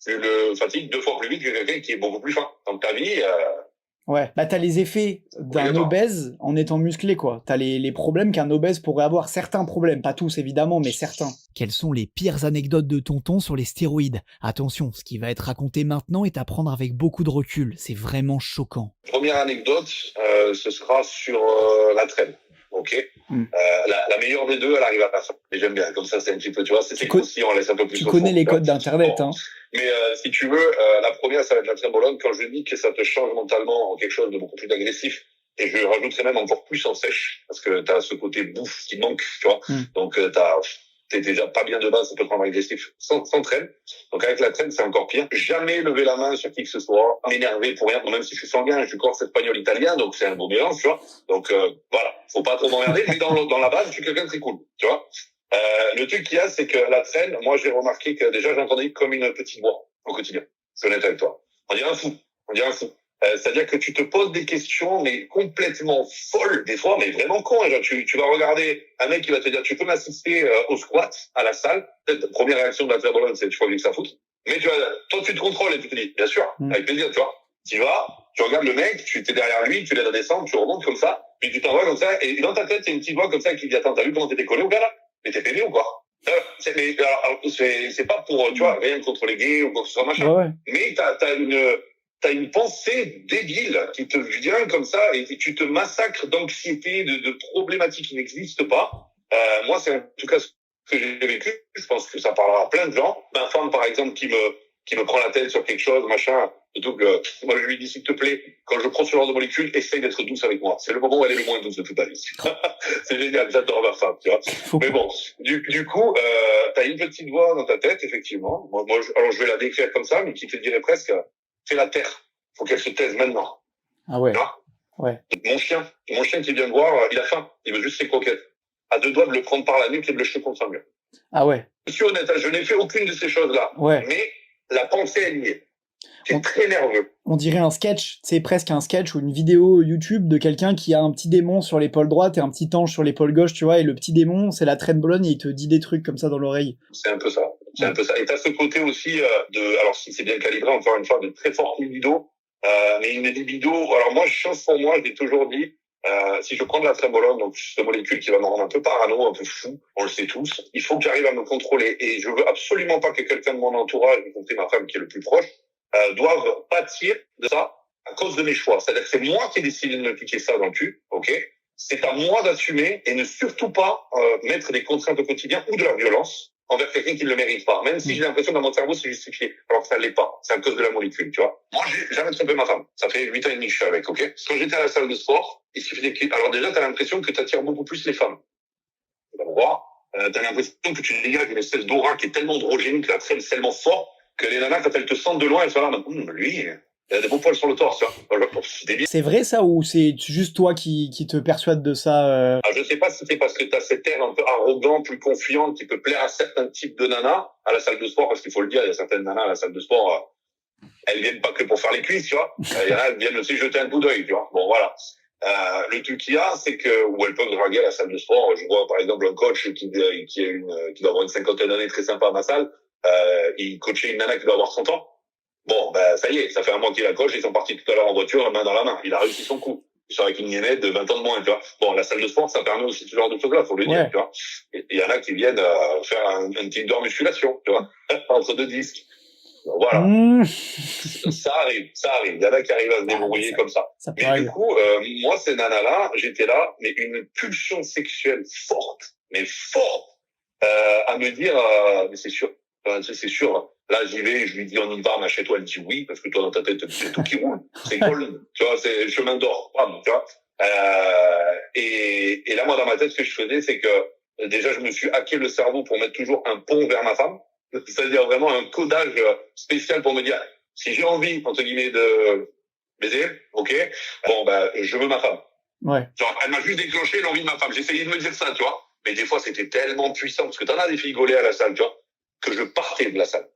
tu le fatigues 2 fois plus vite que quelqu'un qui est beaucoup plus fin. Donc ta vie... Ouais, t'as les effets d'un obèse en étant musclé, quoi. T'as les problèmes qu'un obèse pourrait avoir. Certains problèmes, pas tous évidemment, mais certains. Quelles sont les pires anecdotes de tonton sur les stéroïdes? Attention, ce qui va être raconté maintenant est à prendre avec beaucoup de recul. C'est vraiment choquant. Première anecdote, ce sera sur la traîne. Ok. La meilleure des deux, elle arrive à personne. Mais j'aime bien, comme ça, c'est un petit peu, tu vois, c'est aussi, on laisse un peu plus. Tu connais les codes d'internet, hein. Mais si tu veux, la première, ça va être la trembolone. Quand je dis que ça te change mentalement en quelque chose de beaucoup plus agressif, et je rajouterais même encore plus en sèche, parce que t'as ce côté bouffe qui manque, tu vois. Donc t'es déjà pas bien de base, ça peut te rendre agressif sans traîne. Donc avec la traîne, c'est encore pire. Jamais lever la main sur qui que ce soit, m'énerver pour rien. Bon, même si je suis sanguin, je suis corse espagnol italien, donc c'est un beau mélange, tu vois. Donc voilà, faut pas trop m'emmerder. Mais dans la base, je suis quelqu'un de très cool, tu vois. Le truc qu'il y a, c'est que la traîne, moi j'ai remarqué que déjà j'entendais comme une petite voix au quotidien. C'est honnête avec toi. On dirait un fou. C'est-à-dire que tu te poses des questions, mais complètement folles, des fois, mais vraiment con. Genre, tu vas regarder un mec qui va te dire, tu peux m'assister au squat à la salle. Peut-être la première réaction de la Claire Bologne, c'est tu crois que ça fout. Mais tu vois, toi, tu te contrôles et tu te dis, bien sûr, avec plaisir, tu vois. Tu vas, tu regardes le mec, tu t'es derrière lui, tu l'aides à descendre, tu remontes comme ça, puis tu t'envoies comme ça, et dans ta tête, il y a une petite voix comme ça qui dit, attends, t'as vu comment t'étais collé au gars là? Mais t'es pédé ou quoi? C'est pas pour, tu vois, rien contre les gays ou quoi que ce soit, machin. Ouais. Mais t'as une pensée débile qui te vient comme ça et tu te massacres d'anxiété, de problématiques qui n'existent pas. Moi, c'est en tout cas ce que j'ai vécu. Je pense que ça parlera à plein de gens. Ma femme, par exemple, qui me prend la tête sur quelque chose, machin. Surtout que moi, je lui dis, s'il te plaît, quand je prends ce genre de molécules, essaye d'être douce avec moi. C'est le moment où elle est le moins douce de toute ta vie. C'est génial, j'adore ma femme, tu vois. Mais bon, du coup, t'as une petite voix dans ta tête, effectivement. Alors je vais la décrire comme ça, mais qui te dirait presque, fais la terre. Faut qu'elle se taise maintenant. Ah ouais. Ouais. Mon chien qui vient me voir, il a faim. Il veut juste ses croquettes. À deux doigts de le prendre par la nuque et de le jeter contre un mur. Ah ouais. Je suis honnête, je n'ai fait aucune de ces choses-là. Ouais. Mais la pensée, elle y est. C'est très nerveux. On dirait un sketch, c'est presque un sketch ou une vidéo YouTube de quelqu'un qui a un petit démon sur l'épaule droite et un petit ange sur l'épaule gauche, tu vois, et le petit démon, c'est la traîne Bologne et il te dit des trucs comme ça dans l'oreille. C'est un peu ça. C'est un peu ça. Et t'as ce côté aussi alors si c'est bien calibré, encore une fois, de très forte libido, mais une libido. Alors moi, chance pour moi, j'ai toujours dit, si je prends de la trébolone, donc cette molécule qui va me rendre un peu parano, un peu fou, on le sait tous, il faut que j'arrive à me contrôler. Et je veux absolument pas que quelqu'un de mon entourage, y compris ma femme qui est le plus proche, doivent pâtir de ça à cause de mes choix. C'est-à-dire que c'est moi qui ai décidé de me piquer ça dans le cul, ok? C'est à moi d'assumer et ne surtout pas mettre des contraintes au quotidien ou de la violence envers quelqu'un qui ne le mérite pas. Même si j'ai l'impression que dans mon cerveau, c'est justifié. Alors que ça ne l'est pas. C'est à cause de la molécule, tu vois. Moi, j'ai jamais trompé ma femme. Ça fait 8 ans et demi que je suis avec, ok? Quand j'étais à la salle de sport, il suffisait que... Alors déjà, t'as l'impression que t'attires beaucoup plus les femmes. T'as l'impression que tu dégages une espèce d'aura qui est tellement androgène, que la traîne est tellement fort, que les nanas, quand elles te sentent de loin, elles sont là, lui, il a des beaux poils sur le torse, tu vois. C'est vrai ça, ou c'est juste toi qui te persuade de ça Je sais pas si c'est parce que t'as cet air un peu arrogant, plus confiant, qui peut plaire à certains types de nanas à la salle de sport, parce qu'il faut le dire, il y a certaines nanas à la salle de sport, elles viennent pas que pour faire les cuisses, tu vois. Il y en a, elles viennent aussi jeter un coup d'œil, tu vois. Bon, voilà. Le truc qu'il y a, c'est que, où elles peuvent draguer à la salle de sport. Je vois, par exemple, un coach qui doit avoir une cinquantaine d'années, très sympa à ma salle, il coachait une nana qui doit avoir 30 ans. Bon, ça y est, ça fait un mois qu'il la coach, ils sont partis tout à l'heure en voiture, main dans la main. Il a réussi son coup. Ils sont avec une nénette de 20 ans de moins, tu vois. Bon, la salle de sport, ça permet aussi ce genre de choses-là, faut le dire, tu vois. Et il y en a qui viennent faire un petit de musculation, tu vois, entre deux disques. Voilà. Ça arrive. Il y en a qui arrivent à se débrouiller comme ça. Mais du coup, moi, ces nanas-là, j'étais là, mais une pulsion sexuelle forte, mais forte, à me dire, mais c'est sûr, là, j'y vais, je lui dis, on y va, machin-toi, elle dit oui, parce que toi, dans ta tête, c'est tout qui roule. C'est cool, tu vois, c'est chemin d'or, tu vois. Et là, moi, dans ma tête, ce que je faisais, c'est que, déjà, je me suis hacké le cerveau pour mettre toujours un pont vers ma femme. C'est-à-dire vraiment un codage spécial pour me dire, si j'ai envie, entre guillemets, de baiser, ok, bon, je veux ma femme. Ouais. Genre, elle m'a juste déclenché l'envie de ma femme. J'essayais de me dire ça, tu vois. Mais des fois, c'était tellement puissant, parce que t'en as des filles gaulées à la salle, tu vois, que je partais de la salle.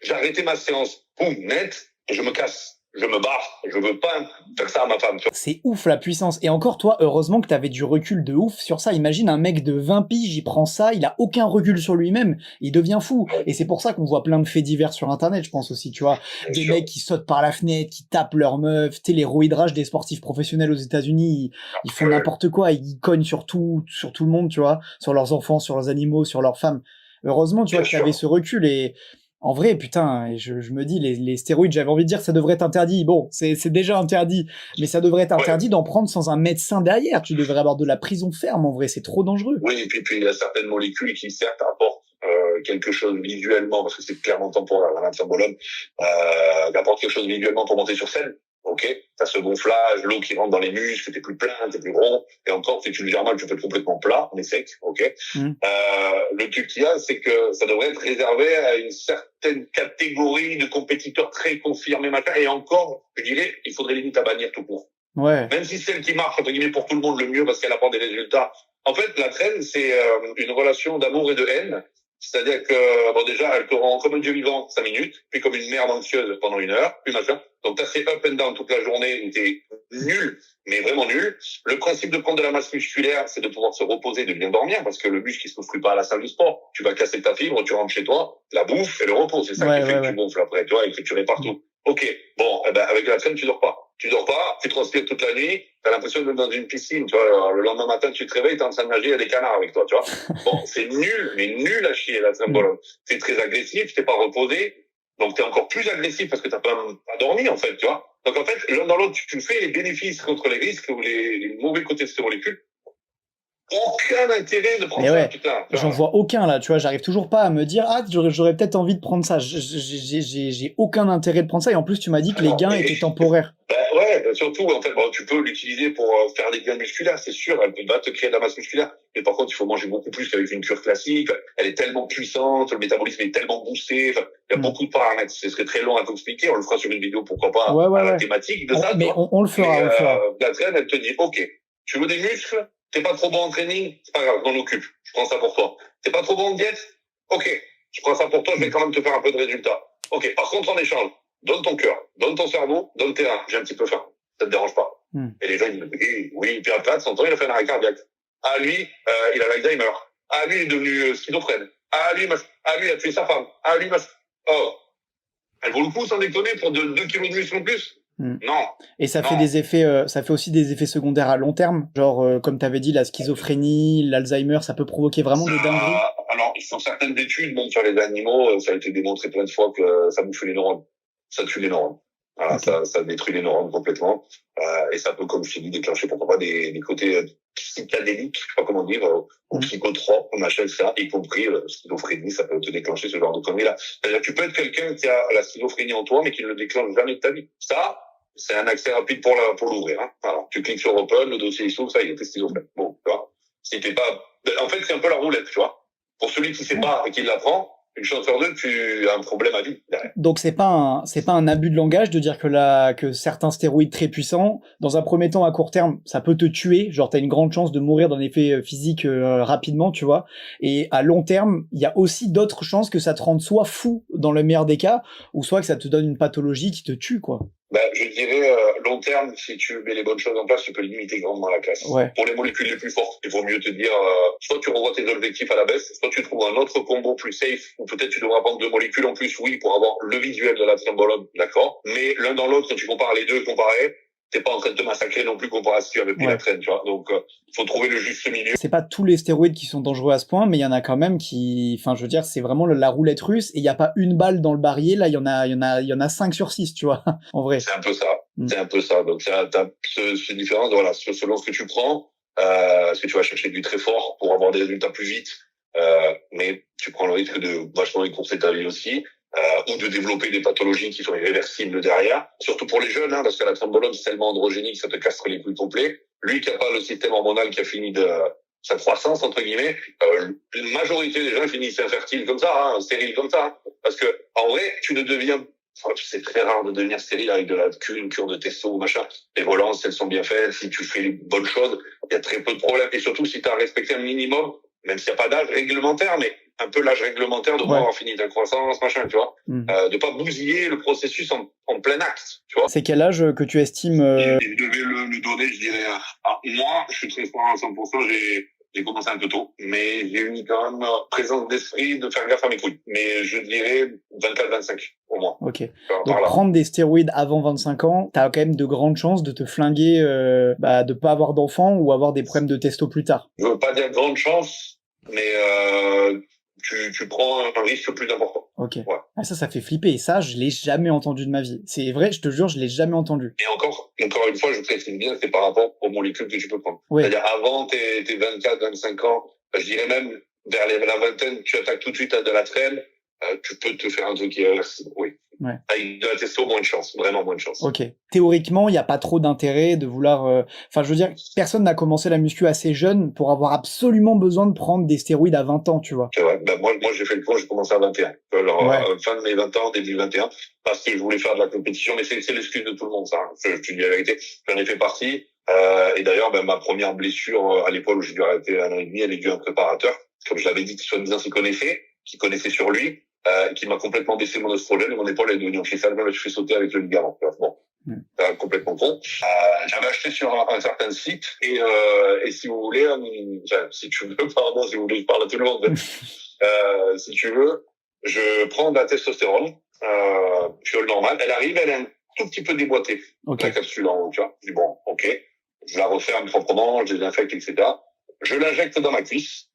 J'arrêtais ma séance, boum, net, et je me casse. Je me barre. Je veux pas faire ça à ma femme, tu vois. C'est ouf, la puissance. Et encore, toi, heureusement que t'avais du recul de ouf sur ça. Imagine un mec de 20 piges, il prend ça, il a aucun recul sur lui-même, il devient fou. Et c'est pour ça qu'on voit plein de faits divers sur Internet, je pense aussi, tu vois. Des mecs qui sautent par la fenêtre, qui tapent leur meuf, tu sais, les roidrages des sportifs professionnels aux États-Unis, ils font n'importe quoi, ils cognent sur tout le monde, tu vois, sur leurs enfants, sur leurs animaux, sur leurs femmes. Heureusement, tu vois, que t'avais ce recul et... En vrai, putain, je me dis, les stéroïdes, j'avais envie de dire que ça devrait être interdit. Bon, c'est déjà interdit, mais ça devrait être interdit d'en prendre sans un médecin derrière. Tu devrais avoir de la prison ferme, en vrai, c'est trop dangereux. Oui, et puis il y a certaines molécules qui, certes, apportent quelque chose visuellement, parce que c'est clairement temporaire, la natrambolone, qui apporte quelque chose visuellement pour monter sur scène. Ok, t'as ce gonflage, l'eau qui rentre dans les muscles, t'es plus plein, t'es plus rond, et encore, si tu le gères mal, tu peux être complètement plat, mais sec, ok. Le truc qu'il y a, c'est que ça devrait être réservé à une certaine catégorie de compétiteurs très confirmés, machin, et encore, je dirais, il faudrait limite à bannir tout court. Ouais. Même si c'est celle qui marche, entre guillemets, pour tout le monde le mieux, parce qu'elle apporte des résultats. En fait, la traîne, c'est une relation d'amour et de haine, C'est-à-dire que, bon, déjà, elle te rend comme un dieu vivant 5 minutes, puis comme une merde anxieuse pendant 1 heure, puis machin. Donc, t'as fait up and down toute la journée où t'es nul, mais vraiment nul. Le principe de prendre de la masse musculaire, c'est de pouvoir se reposer, de bien dormir, parce que le muscle, il se construit pas à la salle du sport. Tu vas casser ta fibre, tu rentres chez toi, la bouffe et le repos. C'est ça qui fait que tu gonfles après, tu vois, et que tu répares tout. Ok. Bon, eh ben, avec la traîne, tu dors pas. Tu dors pas, tu transpires toute la nuit, t'as l'impression d'être dans une piscine, tu vois. Alors, le lendemain matin, tu te réveilles, t'es en train de nager, il y a des canards avec toi, tu vois. Bon, c'est nul, mais nul à chier, la Trembolone. C'est très agressif, t'es pas reposé, donc t'es encore plus agressif parce que t'as pas dormi, en fait, tu vois. Donc, en fait, l'un dans l'autre, tu fais les bénéfices contre les risques ou les mauvais côtés de ces molécules. Aucun intérêt de prendre ça, putain. J'en vois aucun, là, tu vois, j'arrive toujours pas à me dire, ah, j'aurais peut-être envie de prendre ça. J'ai aucun intérêt de prendre ça, et en plus, tu m'as dit que les gains étaient temporaires. Ben ouais, surtout, en fait, bon, tu peux l'utiliser pour faire des gains musculaires, c'est sûr, elle va te créer de la masse musculaire, mais par contre, il faut manger beaucoup plus qu'avec une cure classique, elle est tellement puissante, le métabolisme est tellement boosté, enfin, il y a beaucoup de paramètres, ce serait très long à t'expliquer, on le fera sur une vidéo, pourquoi pas, à la thématique de ça, mais on le fera, on le fera. La traîne, elle te dit, ok, tu veux des muscles, t'es pas trop bon en training, c'est pas grave, je m'en occupe, je prends ça pour toi. T'es pas trop bon en diète, ok, je prends ça pour toi, je vais quand même te faire un peu de résultats. Ok, par contre, en échange, donne ton cœur, donne ton cerveau, donne tes reins. J'ai un petit peu faim. Ça te dérange pas. Et les gens, ils me disent, oui, puis après, de son temps, il a fait un arrêt cardiaque. Ah, lui, il a l'Alzheimer. Ah, lui, il est devenu schizophrène. Ah, lui, il a tué sa femme. Ah, lui, oh. Elle vaut le coup, sans déconner, pour 2 kilos de muscle en plus? Non. Et ça fait des effets, ça fait aussi des effets secondaires à long terme. Genre, comme t'avais dit, la schizophrénie, l'Alzheimer, ça peut provoquer vraiment des dingueries. Alors, sur certaines études, même sur les animaux, ça a été démontré plein de fois que ça bouffe les neurones. Ça tue les neurones. Voilà, ça détruit les neurones complètement. Et ça peut, comme je t'ai dit, déclencher pourquoi pas des côtés psychédéliques, je sais pas comment dire, ou psychotropes, machin, ça, y compris schizophrénie, ça peut te déclencher ce genre de conneries-là. C'est-à-dire, tu peux être quelqu'un qui a la schizophrénie en toi, mais qui ne le déclenche jamais de ta vie. Ça, c'est un accès rapide pour l'ouvrir. Hein. Alors, tu cliques sur Open, le dossier s'ouvre, ça, il était schizophrène. Bon, tu vois. Si t'es pas, en fait, c'est un peu la roulette, tu vois. Pour celui qui sait pas et qui l'apprend, une chance sur 2, tu as un problème à vie derrière. Donc c'est pas un abus de langage de dire que certains stéroïdes très puissants, dans un premier temps à court terme, ça peut te tuer, genre t'as une grande chance de mourir d'un effet physique rapidement, tu vois. Et à long terme, il y a aussi d'autres chances que ça te rende soit fou dans le meilleur des cas, ou soit que ça te donne une pathologie qui te tue, quoi. Ben, je dirais, long terme, si tu mets les bonnes choses en place, tu peux limiter grandement la classe. Ouais. Pour les molécules les plus fortes, il vaut mieux te dire, soit tu revois tes objectifs à la baisse, soit tu trouves un autre combo plus safe, ou peut-être tu devras prendre 2 molécules en plus, oui, pour avoir le visuel de la Trembolone, d'accord. Mais l'un dans l'autre, quand tu compares les deux comparés, t'es pas en train de te massacrer non plus comparé à si tu avais pris la traîne, tu vois. Donc, faut trouver le juste milieu. C'est pas tous les stéroïdes qui sont dangereux à ce point, mais il y en a quand même qui, enfin, je veux dire, c'est vraiment la roulette russe, et il y a pas une balle dans le barillet, là, il y en a 5 sur 6, tu vois, en vrai. C'est un peu ça. C'est un peu ça. Donc, t'as ce différence, voilà, selon ce que tu prends, est-ce que tu vas chercher du très fort pour avoir des résultats plus vite, mais tu prends le risque de vachement écourter ta vie aussi, ou de développer des pathologies qui sont irréversibles derrière, surtout pour les jeunes, hein, parce que la Trembolone, c'est tellement androgénique, ça te castre les couilles complets. Lui qui a pas le système hormonal qui a fini de sa croissance, entre guillemets, la majorité des gens finissent infertiles comme ça, hein, stériles comme ça, hein, parce que, en vrai, tu ne deviens, c'est très rare de devenir stérile avec une cure de testo ou machin. Les relances, elles sont bien faites, si tu fais les bonnes choses, il y a très peu de problèmes, et surtout si tu as respecté un minimum, même s'il n'y a pas d'âge réglementaire, mais un peu l'âge réglementaire de pouvoir avoir fini ta croissance, machin, tu vois. De pas bousiller le processus en plein acte, tu vois. C'est quel âge que tu estimes Je devais le donner, je dirais. Moi, je suis transparent à 100%, j'ai commencé un peu tôt, mais j'ai eu quand même présence d'esprit de faire gaffe à mes couilles. Mais je dirais 24-25, au moins. Ok. Donc prendre des stéroïdes avant 25 ans, t'as quand même de grandes chances de te flinguer, de pas avoir d'enfant ou avoir des problèmes de testo plus tard. Je veux pas dire grande chance, mais tu prends un risque plus important. Ok. Ouais. Ah, ça fait flipper. Et ça, je l'ai jamais entendu de ma vie. C'est vrai, je te jure, je l'ai jamais entendu. Et encore une fois, je précise bien, c'est par rapport aux molécules que tu peux prendre. Ouais. C'est-à-dire, avant tes 24, 25 ans, je dirais même, vers la vingtaine, tu attaques tout de suite à de la traîne, tu peux te faire un truc qui est irréversible. Oui. Ouais. Avec de la testo, moins de chance. Vraiment moins de chance. Ok. Théoriquement, il n'y a pas trop d'intérêt de vouloir... Enfin, je veux dire, personne n'a commencé la muscu assez jeune pour avoir absolument besoin de prendre des stéroïdes à 20 ans, tu vois. C'est vrai. Moi, j'ai fait le point, j'ai commencé à 21. Alors, fin de mes 20 ans, début 21, parce que je voulais faire de la compétition, mais c'est l'excuse de tout le monde, ça. Je te dis la vérité. J'en ai fait partie. Et d'ailleurs, ma première blessure à l'époque où j'ai dû arrêter 1 an et demi, elle est due à un préparateur. Comme je l'avais dit, soi-disant s'y connaissait. qui connaissait sur lui, qui m'a complètement baissé mon oestrogène et mon épaule est devenue cristal, je me suis fait sauter avec le ligament. Bon. Complètement con. J'avais acheté sur un certain site et si vous voulez, si tu veux, pardon, si vous voulez, je parle à tout le monde. Si tu veux, je prends de la testostérone, fiole normale. Elle arrive, elle est un tout petit peu déboîtée. La capsule en haut, tu vois. Je dis bon, ok. Je la referme proprement, je désinfecte, etc. Je l'injecte dans ma cuisse.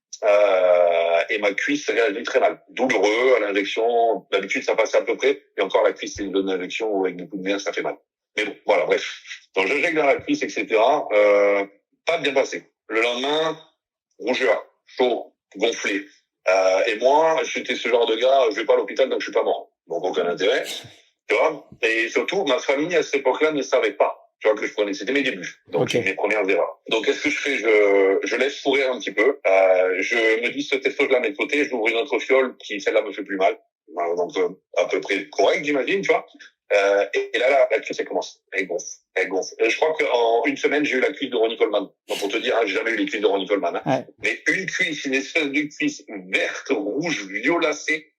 Et ma cuisse réagit très mal. Douloureux à l'injection. D'habitude, ça passe à peu près. Et encore, la cuisse, c'est une bonne injection avec beaucoup de nerfs, ça fait mal. Mais bon, voilà, bref. Donc, j'injecte dans la cuisse, etc. Pas bien passé. Le lendemain, rougeur, chaud, gonflé. Et moi, j'étais ce genre de gars, je vais pas à l'hôpital, donc je suis pas mort. Donc, aucun intérêt. Tu vois? Et surtout, ma famille, à cette époque-là, ne savait pas. Tu vois, que je prenais. C'était mes débuts. Donc, mes premières erreurs. Donc, qu'est-ce que je fais? Je laisse pourrir un petit peu. Je me dis, ce testo, je la mets de côté. J'ouvre une autre fiole qui, celle-là, me fait plus mal. Donc, à peu près correct, j'imagine, tu vois. Et là, la cuisse, elle commence. Elle gonfle. Et je crois qu'en une semaine, j'ai eu la cuisse de Ronnie Coleman. Donc, pour te dire, j'ai jamais eu les cuisses de Ronnie Coleman. Ouais. Mais une cuisse, une espèce de cuisse verte, rouge, violacée.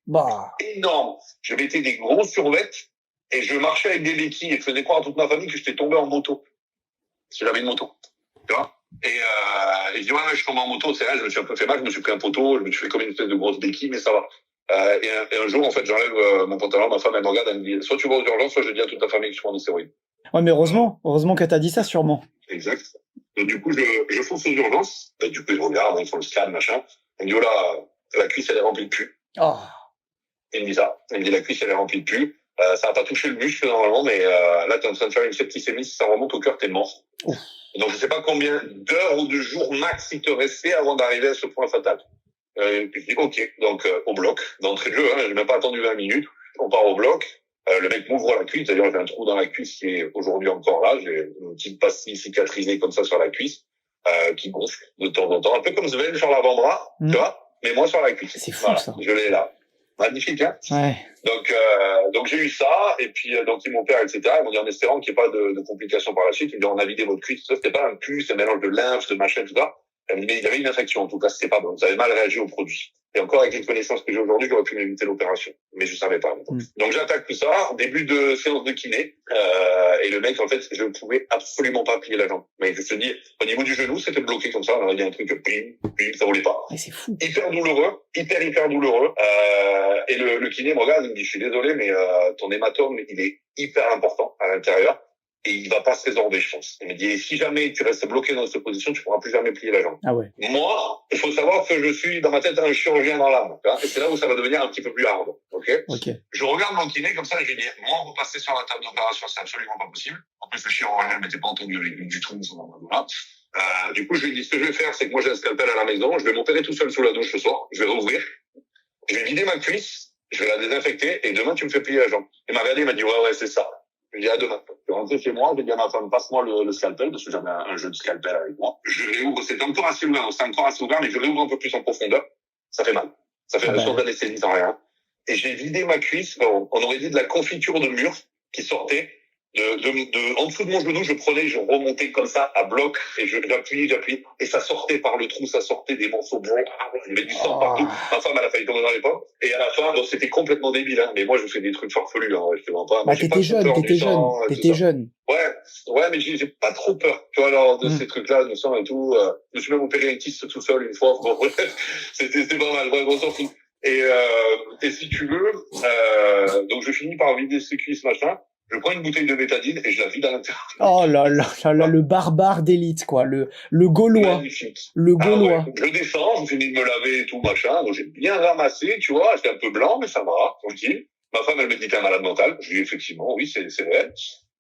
Énorme. Je mettais des gros survêtements. Et je marchais avec des béquilles et faisais croire à toute ma famille que j'étais tombé en moto. Si j'avais une moto. Tu vois? Et je dis, ouais, je tombe en moto, c'est vrai, je me suis un peu fait mal, je me suis pris un poteau, je me suis fait comme une espèce de grosse béquille, mais ça va. Et un jour, en fait, j'enlève mon pantalon, ma femme, elle me regarde, elle me dit, soit tu vas aux urgences, soit je dis à toute ta famille que je prends des stéroïdes. Ouais, mais heureusement que t'as dit ça, sûrement. Exact. Donc, du coup, je fonce aux urgences. Et du coup, ils regardent, ils font le scan, machin. Elle me dit, oh là, la cuisse, elle est remplie de pus. Oh. Il me dit ça. Il me dit, la cuisse, elle est remplie de pus. Ça n'a pas touché le muscle normalement, mais là, tu es en train de faire une septicémie. Si ça remonte au cœur, t'es mort. Ouf. Donc, je sais pas combien d'heures ou de jours max il te restait avant d'arriver à ce point fatal. Je dis, ok, donc au bloc, d'entrée de jeu, hein, j'ai même pas attendu 20 minutes. On part au bloc. Le mec m'ouvre la cuisse. D'ailleurs, j'ai un trou dans la cuisse qui est aujourd'hui encore là. J'ai une petite pastille cicatrisée comme ça sur la cuisse qui gonfle de temps en temps. Un peu comme Sven sur l'avant-bras, tu vois, mais moi sur la cuisse. C'est fou, ça. Je l'ai là. Magnifique, hein. Ouais. Donc j'ai eu ça, et puis donc ils m'opèrent, etc. Ils m'ont dit en espérant qu'il n'y ait pas de complications par la suite. Ils m'ont dit on a vidé votre cuisse, ça c'était pas un pus, c'est un mélange de lymphe, de machin, tout ça. Elle me dit mais il y avait une infection, en tout cas c'était pas bon, vous avez mal réagi au produit. Et encore avec les connaissances que j'ai aujourd'hui, j'aurais pu m'éviter l'opération, mais je savais pas. Donc j'attaque tout ça, début de séance de kiné, et le mec en fait je ne pouvais absolument pas plier la jambe. Mais je te dis au niveau du genou c'était bloqué comme ça, on aurait dit un truc pim, ça voulait pas. Mais c'est fou. Hyper douloureux, hyper douloureux. Et le kiné me regarde, il me dit, je suis désolé, mais ton hématome, il est hyper important à l'intérieur et il va pas se résorber, je pense. Il me dit, et si jamais tu restes bloqué dans cette position, tu pourras plus jamais plier la jambe. Ah ouais. Moi, il faut savoir que je suis dans ma tête un chirurgien dans l'âme. Et c'est là où ça va devenir un petit peu plus hard. Ok. Je regarde mon kiné comme ça et je lui dis, moi, repasser sur la table d'opération, c'est absolument pas possible. En plus, le chirurgien m'était pas entendu avec du tout. Voilà. Du coup, je lui dis, ce que je vais faire, c'est que moi, j'ai un scalpel à la maison. Je vais m'opérer tout seul sous la douche ce soir. Je vais rouvrir. Je vais vider ma cuisse, je vais la désinfecter, et demain, tu me fais plier la jambe. Il m'a regardé, il m'a dit, ouais, c'est ça. Je lui ai dit, à demain. Je vais rentrer chez moi, j'ai dit à ma femme, passe-moi le scalpel, parce que j'avais un jeu de scalpel avec moi. Je réouvre, c'est encore assez ouvert, mais je réouvre un peu plus en profondeur. Ça fait mal. Ça fait une sorte d'anesthésie sans rien. Et j'ai vidé ma cuisse, on aurait dit de la confiture de mur qui sortait. En dessous de mon genou, je prenais, je remontais comme ça, à bloc, et j'appuie, et ça sortait par le trou, ça sortait des morceaux blancs, il y avait du sang partout. Ma femme, elle a failli tomber dans les pommes, et à la fin, bon, c'était complètement débile, hein, mais moi, je fais des trucs farfelus, hein, je te mens pas. Bah, t'étais jeune. Ouais, mais j'ai pas trop peur, tu vois, alors, de ces trucs-là, du sang et tout, je me suis même opéré un kyste tout seul une fois, bon, c'était pas mal, bref, on s'en fout. Et si tu veux, donc je finis par vider ces cuisses, machin. Je prends une bouteille de bétadine et je la vide à l'intérieur. Oh là, le barbare d'élite, quoi. Le Gaulois. Magnifique. Le Gaulois. Ouais. Je descends, je finis de me laver et tout, machin. Donc j'ai bien ramassé, tu vois. J'étais un peu blanc, mais ça va, tranquille. Ma femme, elle me dit, t'es un malade mental. Je dis, effectivement, oui, c'est vrai.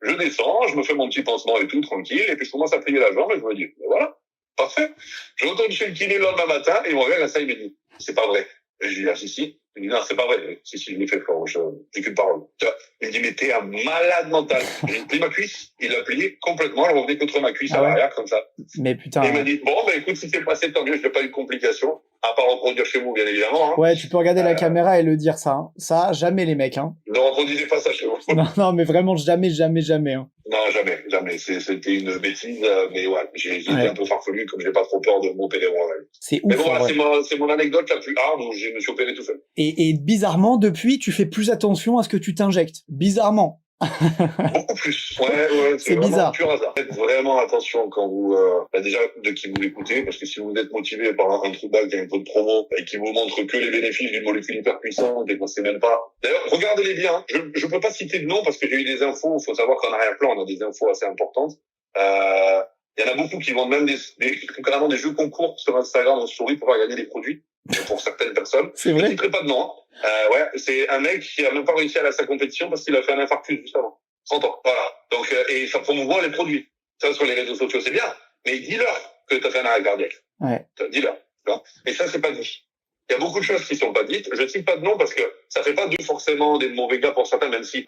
Je descends, je me fais mon petit pansement et tout, tranquille. Et puis je commence à plier la jambe et je me dis, mais voilà, parfait. Je retourne chez le kiné le lendemain matin et il me regarde, ça, il me dit, c'est pas vrai. Et je lui dis, ah, si. Il me dit, non, c'est pas vrai. Si, je l'ai fait, frère. J'ai qu'une parole. Il me dit, mais t'es un malade mental. J'ai plié ma cuisse. Il l'a plié complètement. Elle revenait contre ma cuisse à l'arrière, comme ça. Mais putain. Et il m'a dit, bon, écoute, si c'est passé, tant mieux, je n'ai pas eu de complications. à pas reproduire chez vous, bien évidemment. Hein. Ouais, tu peux regarder la caméra et le dire ça. Hein. Ça, jamais les mecs. Hein. Ne reproduisez pas ça chez vous. Non, non, mais vraiment jamais, jamais, jamais. Hein. Non, jamais. C'était une bêtise, mais ouais, j'ai été Ouais. un peu farfelu, comme j'ai pas trop peur de m'opérer moi-même. C'est Mais ouf. bon, voilà, Ouais. c'est mon anecdote la plus hard où je me suis opéré tout seul. Et bizarrement, depuis, tu fais plus attention à ce que tu t'injectes. Bizarrement. Beaucoup plus. Ouais, C'est vraiment bizarre. pur hasard. Faites vraiment attention quand vous, déjà, de qui vous l'écoutez, parce que si vous êtes motivé par un trou bac qui a un peu de promo et qui vous montre que les bénéfices d'une molécule hyper puissante et qu'on sait même pas. D'ailleurs, regardez-les bien. Je peux pas citer de nom parce que j'ai eu des infos. Il faut savoir qu'en arrière-plan, on a des infos assez importantes. Il y en a beaucoup qui vendent même carrément des jeux concours sur Instagram en story pour faire gagner des produits pour certaines personnes. C'est Je ne vrai. citerai pas de nom. Hein. Ouais, c'est un mec qui a même pas réussi à aller à sa compétition parce qu'il a fait un infarctus juste avant. 30 ans. Voilà. Donc, et ça promouvoit les produits. Ça, sur les réseaux sociaux, c'est bien. Mais dis-leur que t'as fait un arrêt cardiaque. Ouais. Dis-leur. Et ça, c'est pas dit. Il y a beaucoup de choses qui sont pas dites. Je cite pas de nom parce que ça fait pas d'eux forcément des mauvais gars pour certains, même si,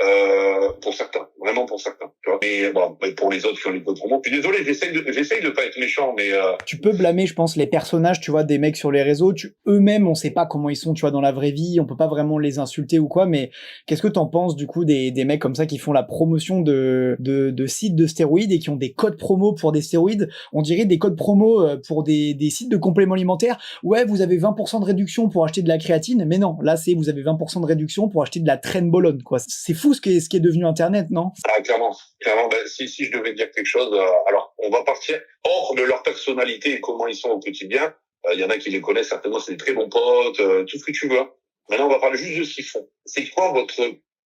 pour certains. Vraiment pour certains. Tu vois. Mais bon, mais pour les autres qui ont les codes promo. Puis désolé, j'essaye de pas être méchant, mais, Tu peux blâmer, je pense, les personnages, tu vois, des mecs sur les réseaux. Eux-mêmes, on sait pas comment ils sont, tu vois, dans la vraie vie. On peut pas vraiment les insulter ou quoi. Mais qu'est-ce que t'en penses, du coup, des mecs comme ça qui font la promotion de sites de stéroïdes et qui ont des codes promo pour des stéroïdes? On dirait des codes promo pour des sites de compléments alimentaires. Ouais, vous avez 20% de réduction pour acheter de la créatine. Mais non, là, vous avez 20% de réduction pour acheter de la trenbolone, quoi. C'est fou ce qui est devenu Internet, non? Ah, clairement. Ben, si je devais dire quelque chose, alors, on va partir hors de leur personnalité et comment ils sont au quotidien. Il y en a qui les connaissent certainement, c'est des très bons potes, tout ce que tu veux. Maintenant, on va parler juste de ce qu'ils font. C'est quoi votre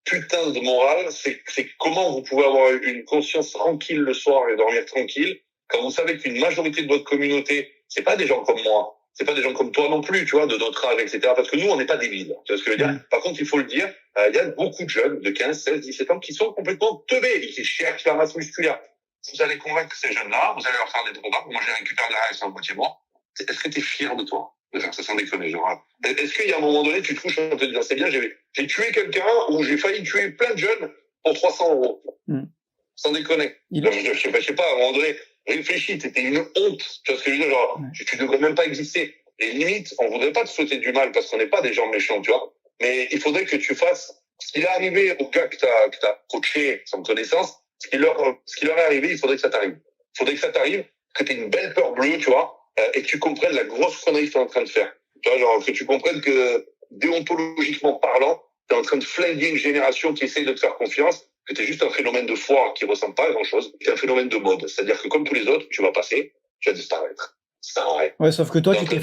putain de morale? C'est comment vous pouvez avoir une conscience tranquille le soir et dormir tranquille quand vous savez qu'une majorité de votre communauté, c'est pas des gens comme moi. C'est pas des gens comme toi non plus, tu vois, de notre âge, etc. Parce que nous, on n'est pas débiles. Tu vois ce que je veux dire? Par contre, il faut le dire, il y a beaucoup de jeunes de 15, 16, 17 ans qui sont complètement teubés et qui cherchent la masse musculaire. Vous allez convaincre ces jeunes-là, vous allez leur faire des programmes. Moi, j'ai récupéré derrière, ils sont à moitié morts. Est-ce que tu es fier de toi de faire ça sans déconner, genre? Est-ce qu'il y a un moment donné, tu te couches en te disant, c'est bien, j'ai tué quelqu'un ou j'ai failli tuer plein de jeunes pour 300 €. Sans déconner. Je sais pas, à un moment donné, réfléchis, t'étais une honte. Tu vois ce que je veux dire, genre, tu devrais même pas exister. Et limite, on voudrait pas te souhaiter du mal parce qu'on n'est pas des gens méchants, tu vois. Mais il faudrait que tu fasses ce qui est arrivé aux gars que t'as coaché sans connaissance, ce qui leur est arrivé, il faudrait que ça t'arrive. Il faudrait que ça t'arrive, que t'aies une belle peur bleue, tu vois, et que tu comprennes la grosse connerie que t'es en train de faire. Tu vois, genre, que tu comprennes que, déontologiquement parlant, t'es en train de flinguer une génération qui essaye de te faire confiance, que t'es juste un phénomène de foire qui ressemble pas à grand chose, t'es un phénomène de mode. C'est-à-dire que comme tous les autres, tu vas passer, tu vas disparaître. Ouais, sauf que toi, tu t'es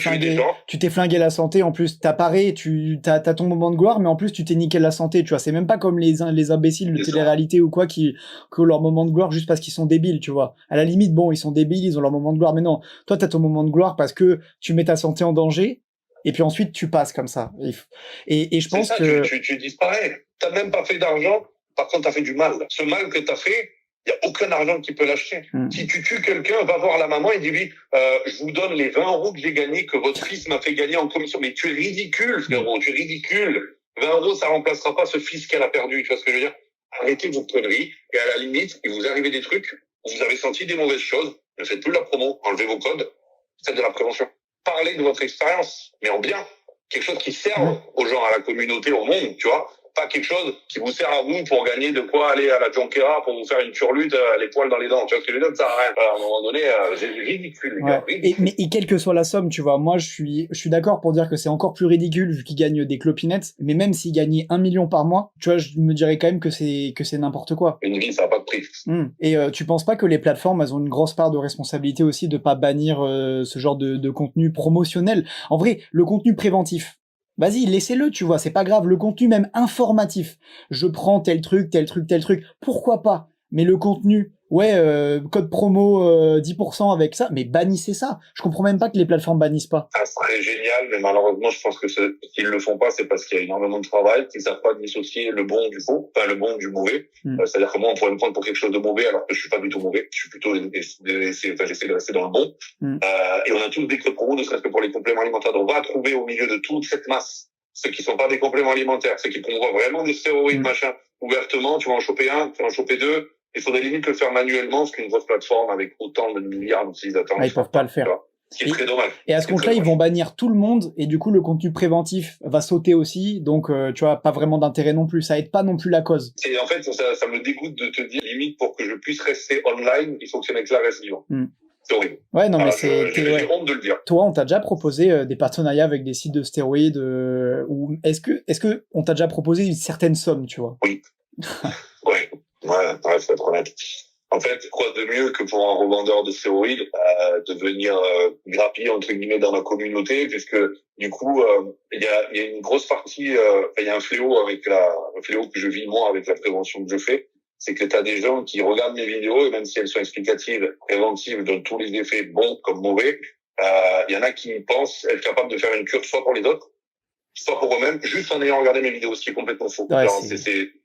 flingué la santé, en plus, t'apparais, t'as ton moment de gloire, mais en plus, tu t'es niqué la santé, tu vois. C'est même pas comme les imbéciles de télé-réalité ou quoi qui ont leur moment de gloire juste parce qu'ils sont débiles, tu vois. À la limite, bon, ils sont débiles, ils ont leur moment de gloire, mais non. Toi, t'as ton moment de gloire parce que tu mets ta santé en danger, et puis ensuite, tu passes comme ça. Et je pense que... Tu disparais. T'as même pas fait d'argent, par contre, t'as fait du mal. Ce mal que t'as fait, il n'y a aucun argent qui peut l'acheter. Si tu tues quelqu'un, va voir la maman et dis-lui, je vous donne les 20 € que j'ai gagnés, que votre fils m'a fait gagner en commission. Mais tu es ridicule, frérot, tu es ridicule. 20 €, ça remplacera pas ce fils qu'elle a perdu. Tu vois ce que je veux dire? Arrêtez vos conneries. Et à la limite, il vous arrivez des trucs où vous avez senti des mauvaises choses. Ne faites plus de la promo. Enlevez vos codes. Faites de la prévention. Parlez de votre expérience, mais en bien. Quelque chose qui serve aux gens, à la communauté, au monde, tu vois. Pas quelque chose qui vous sert à vous pour gagner de quoi aller à la Jonquera pour vous faire une turlute, les poils dans les dents. Tu vois ce que je veux dire? Ça sert à rien. À un moment donné, c'est ridicule, les gars. Ridicule. Et quelle que soit la somme, tu vois, moi, je suis d'accord pour dire que c'est encore plus ridicule vu qu'ils gagnent des clopinettes. Mais même s'ils gagnaient 1 million par mois, tu vois, je me dirais quand même que c'est n'importe quoi. Une vie, ça n'a pas de prix. Et tu penses pas que les plateformes, elles ont une grosse part de responsabilité aussi de pas bannir ce genre de contenu promotionnel? En vrai, le contenu préventif, vas-y, laissez-le, tu vois, c'est pas grave. Le contenu même informatif, je prends tel truc, pourquoi pas? Mais le contenu, code promo 10% avec ça, mais bannissez ça. Je comprends même pas que les plateformes bannissent pas. Ça serait génial, mais malheureusement, je pense que s'ils le font pas, c'est parce qu'il y a énormément de travail, qu'ils savent pas dissocier le bon du faux, enfin le bon du mauvais. C'est-à-dire que moi, on pourrait me prendre pour quelque chose de mauvais, alors que je suis pas du tout mauvais. Je suis plutôt, j'essaie de rester dans le bon. Et on a tous des codes promo, ne serait-ce que pour les compléments alimentaires. Donc, on va trouver au milieu de toute cette masse ceux qui sont pas des compléments alimentaires, ceux qui promouvent vraiment des stéroïdes, machin, ouvertement. Tu vas en choper un, tu vas en choper deux. Il faudrait limite le faire manuellement, parce qu'une grosse plateforme avec autant de milliards d'utilisateurs. Ils peuvent pas le faire. Ce qui est très dommage. Et à ce compte-là, ils vont bannir tout le monde, et du coup, le contenu préventif va sauter aussi. Donc, tu vois, pas vraiment d'intérêt non plus. Ça aide pas non plus la cause. Et en fait, ça me dégoûte de te dire, limite, pour que je puisse rester online, il faut que ce mec-là reste vivant. C'est horrible. Ouais, non, mais j'ai honte de le dire. Toi, on t'a déjà proposé des partenariats avec des sites de stéroïdes, ou est-ce que on t'a déjà proposé une certaine somme, tu vois? Oui. ouais, faut être honnête. En fait, quoi de mieux que pour un revendeur de stéroïdes de venir grappiller entre guillemets dans ma communauté, puisque du coup il y a une grosse partie, il y a un fléau un fléau que je vis moi avec la prévention que je fais, c'est que tu as des gens qui regardent mes vidéos et même si elles sont explicatives, préventives, donnent tous les effets bons comme mauvais, il y en a qui pensent être capables de faire une cure soit pour les autres, soit pour eux-mêmes, juste en ayant regardé mes vidéos, ce qui est complètement faux. Ouais,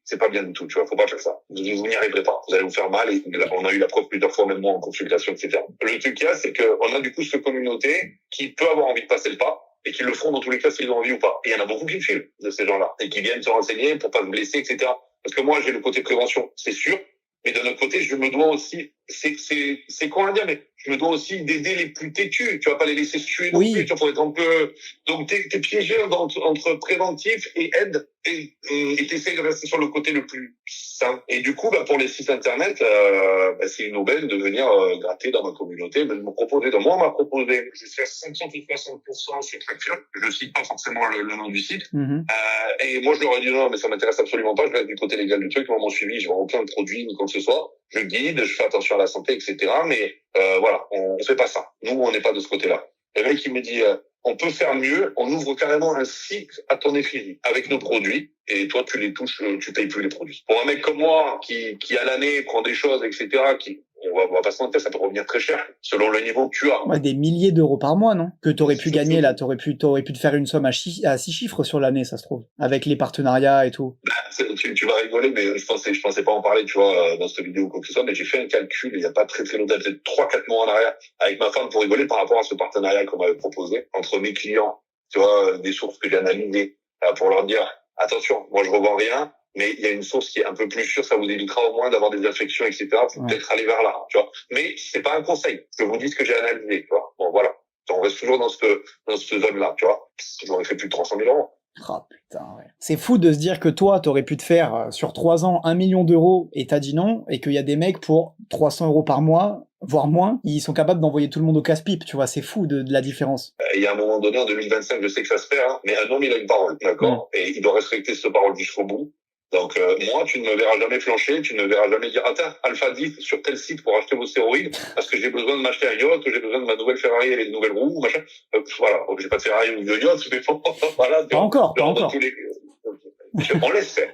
c'est pas bien du tout, tu vois, faut pas faire ça. Vous n'y arriverez pas. Vous allez vous faire mal, et on a eu la preuve plusieurs fois, même moi, en consultation, etc. Le truc qu'il y a, c'est qu'on a du coup cette communauté qui peut avoir envie de passer le pas, et qui le feront dans tous les cas s'ils ont envie ou pas. Et il y en a beaucoup qui le filment, de ces gens-là, et qui viennent se renseigner pour pas se blesser, etc. Parce que moi, j'ai le côté prévention, c'est sûr, mais d'un autre côté, je me dois aussi, c'est con à dire, mais je me dois aussi d'aider les plus têtus. Tu vas pas les laisser se tuer non plus. Tu vas être un peu, donc t'es piégé entre préventif et aide, et t'essayes de rester sur le côté le plus sain. Et du coup, pour les sites internet, c'est une aubaine de venir gratter dans ma communauté, de me proposer. Donc moi, on m'a proposé, je suis à 50 ou 60% sur Traction. Je cite pas forcément le nom du site. Et moi, je leur ai dit non, mais ça m'intéresse absolument pas. Je reste du côté légal du truc. Moi, mon suivi, je vends aucun produit ni quoi que ce soit. Je guide, je fais attention à la santé, etc. Mais voilà, on fait pas ça. Nous, on n'est pas de ce côté-là. Le mec, il me dit, on peut faire mieux. On ouvre carrément un site à ton effigie avec nos produits. Et toi, tu les touches, tu payes plus les produits. Pour un mec comme moi, qui à l'année prend des choses, etc., on va pas se mentir, ça peut revenir très cher, selon le niveau que tu as. Ouais, des milliers d'euros par mois, non? Que t'aurais pu gagner, là. T'aurais pu te faire une somme à 6 chiffres sur l'année, ça se trouve. Avec les partenariats et tout. Tu vas rigoler, mais je pensais pas en parler, tu vois, dans cette vidéo ou quoi que ce soit, mais j'ai fait un calcul, il y a pas très longtemps, peut-être 3-4 mois en arrière, avec ma femme pour rigoler par rapport à ce partenariat qu'on m'avait proposé, entre mes clients, tu vois, des sources que j'ai analysées, pour leur dire, attention, moi je revends rien, mais il y a une source qui est un peu plus sûre, ça vous évitera au moins d'avoir des infections, etc. Faut peut-être aller vers là, tu vois. Mais c'est pas un conseil. Je vous dis ce que j'ai analysé, tu vois. Bon, voilà. On reste toujours dans cette zone-là, tu vois. J'aurais fait plus de 300 000 euros. Oh putain, ouais. C'est fou de se dire que toi, t'aurais pu te faire sur 3 ans 1 million d'euros et t'as dit non, et qu'il y a des mecs pour 300 euros par mois, voire moins, ils sont capables d'envoyer tout le monde au casse-pipe, tu vois, c'est fou de la différence. Il y a un moment donné, en 2025, je sais que ça se fait, hein, mais un homme, il a une parole, d'accord? Et il doit respecter cette parole jusqu'au bout. Donc moi, tu ne me verras jamais flancher, tu ne me verras jamais dire attends, Alpha 10 sur tel site pour acheter vos stéroïdes parce que j'ai besoin de m'acheter un yacht, j'ai besoin de ma nouvelle Ferrari et les nouvelles roues, machin. Voilà, j'ai pas de Ferrari ou de yacht, mais voilà. Pas encore. On laisse faire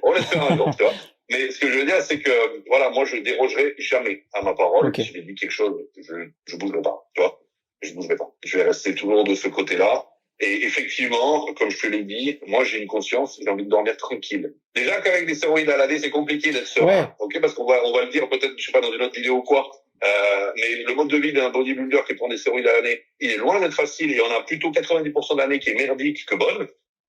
un jour, tu vois. Mais ce que je veux dire, c'est que voilà, moi je dérogerai jamais à ma parole. Si j'ai dit quelque chose, je bougerai pas, tu vois. Je bougerai pas. Je vais rester toujours de ce côté-là. Et effectivement, comme je te l'ai dit, moi j'ai une conscience, j'ai envie de dormir tranquille. Déjà qu'avec des stéroïdes à l'année, c'est compliqué d'être serein, ok, parce qu'on va le dire peut-être, je sais pas, dans une autre vidéo ou quoi. Mais le mode de vie d'un bodybuilder qui prend des stéroïdes à l'année, il est loin d'être facile, et on a plutôt 90% de l'année qui est merdique que bonne.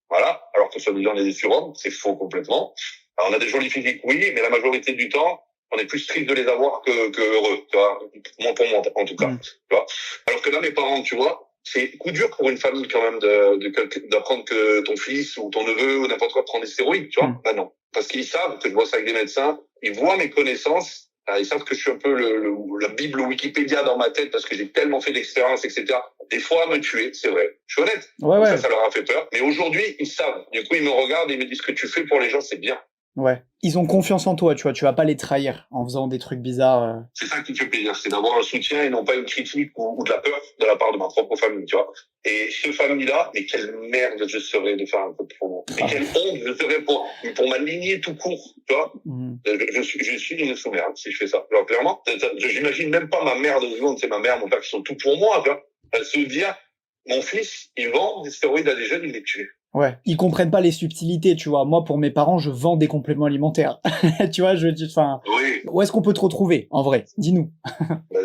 Voilà. Alors que soi-disant les surhommes, c'est faux complètement. Alors, on a des jolis physiques, oui, mais la majorité du temps, on est plus triste de les avoir que heureux, tu vois. Moi, pour moi, en tout cas, tu vois. Alors que là, mes parents, tu vois, c'est coup dur pour une famille quand même d'apprendre que ton fils ou ton neveu ou n'importe quoi prend des stéroïdes, tu vois. Bah non, parce qu'ils savent que je bosse avec des médecins, ils voient mes connaissances, ils savent que je suis un peu la Bible Wikipédia dans ma tête parce que j'ai tellement fait d'expériences, etc. Des fois à me tuer, c'est vrai. Je suis honnête. Ça leur a fait peur. Mais aujourd'hui, ils savent. Du coup, ils me regardent et ils me disent ce que tu fais pour les gens, c'est bien. Ouais. Ils ont confiance en toi, tu vois. Tu vas pas les trahir en faisant des trucs bizarres. C'est ça qui me fait plaisir, c'est d'avoir un soutien et non pas une critique ou de la peur de la part de ma propre famille, tu vois. Et cette famille-là, mais quelle merde je serais de faire un peu de promo. Mais quelle honte je serais pour ma lignée tout court, tu vois. Je suis une sous-merde si je fais ça. Alors clairement, j'imagine même pas ma mère de seconde, c'est ma mère, mon père qui sont tout pour moi, tu vois. Se dire, mon fils, il vend des stéroïdes à des jeunes, il les tue. Ouais, ils comprennent pas les subtilités, tu vois. Moi, pour mes parents, je vends des compléments alimentaires. Tu vois, oui. Où est-ce qu'on peut te retrouver, en vrai? Dis-nous.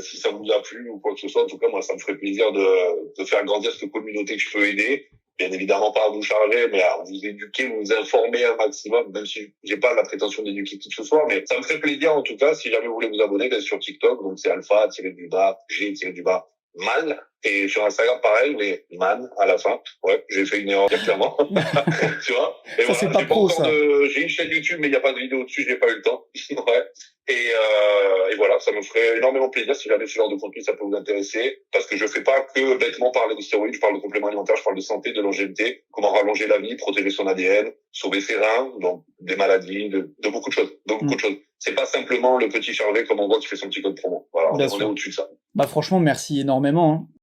Si ça vous a plu ou quoi que ce soit, en tout cas, moi, ça me ferait plaisir de faire grandir cette communauté que je peux aider. Bien évidemment pas à vous charger, mais à vous éduquer, vous informer un maximum, même si j'ai pas la prétention d'éduquer qui que ce soit, mais ça me ferait plaisir, en tout cas, si jamais vous voulez vous abonner, bien sur TikTok, donc c'est alpha-G-G-, man. Et sur Instagram, pareil, mais man à la fin. Ouais, j'ai fait une erreur, clairement. Tu vois? Et Ça, voilà, c'est pas j'ai pro, ça. j'ai une chaîne YouTube, mais il n'y a pas de vidéo dessus, j'ai pas eu le temps. Ouais. Et voilà, ça me ferait énormément plaisir si jamais ce genre de contenu, ça peut vous intéresser. Parce que je fais pas que bêtement parler de stéroïdes, je parle de compléments alimentaires, je parle de santé, de longévité, comment rallonger la vie, protéger son ADN, sauver ses reins, donc des maladies, de beaucoup de choses. De beaucoup de choses. C'est pas simplement le petit Charvet comme on voit qui fait son petit code promo. Voilà, Bien on est sûr. au-dessus de ça. Bah franchement, merci énormément, hein.